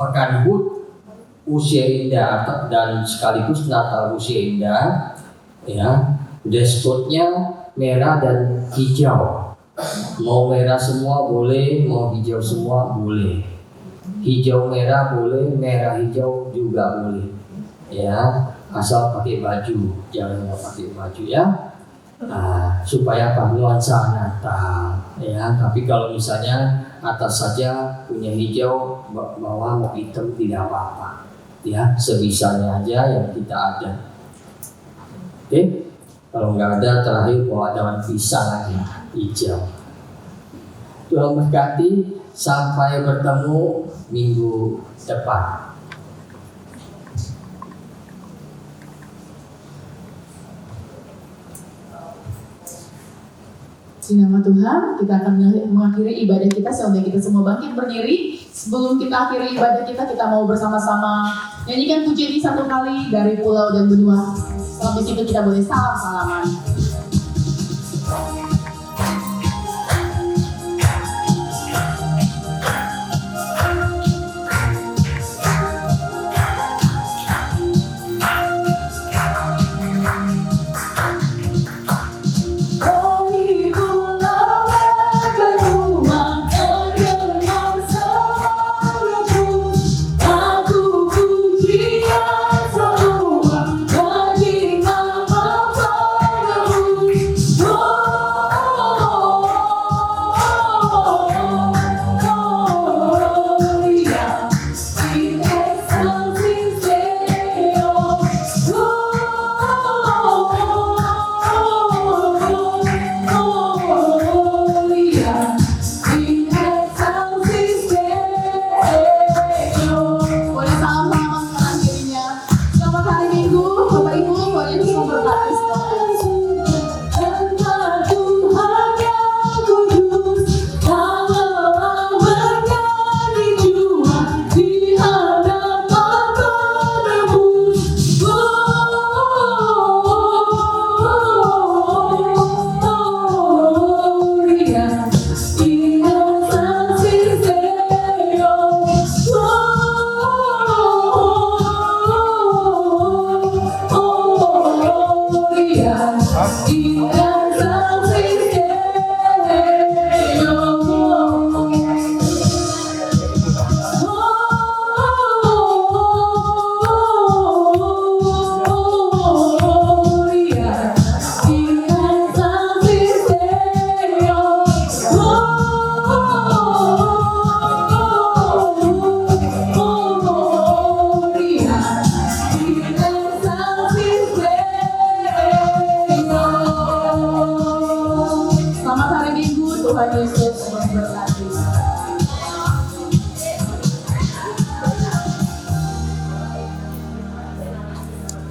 pekan HUT usia indah dan sekaligus Natal usia indah, ya, dress code-nya merah dan hijau. Mau merah semua boleh, mau hijau semua boleh. Hijau merah boleh, merah hijau juga boleh. Ya, asal pakai baju, jangan nggak pakai baju ya. Supaya apa? Nuansa Natal ya. Tapi kalau misalnya atas saja punya hijau, bawah mau hitam tidak apa-apa ya, sebisanya aja yang kita ada. Oke, kalau nggak ada terakhir bawa daun pisang lagi hijau. Tuhan berkati, sampai bertemu minggu depan. Di nama Tuhan, kita akan mengakhiri ibadah kita sehingga kita semua bangkit berdiri. Sebelum kita akhiri ibadah kita mau bersama-sama nyanyikan pujian ini satu kali dari pulau dan benua. Habis itu kita boleh salam-salaman. Aku puji Tuhan Yesus.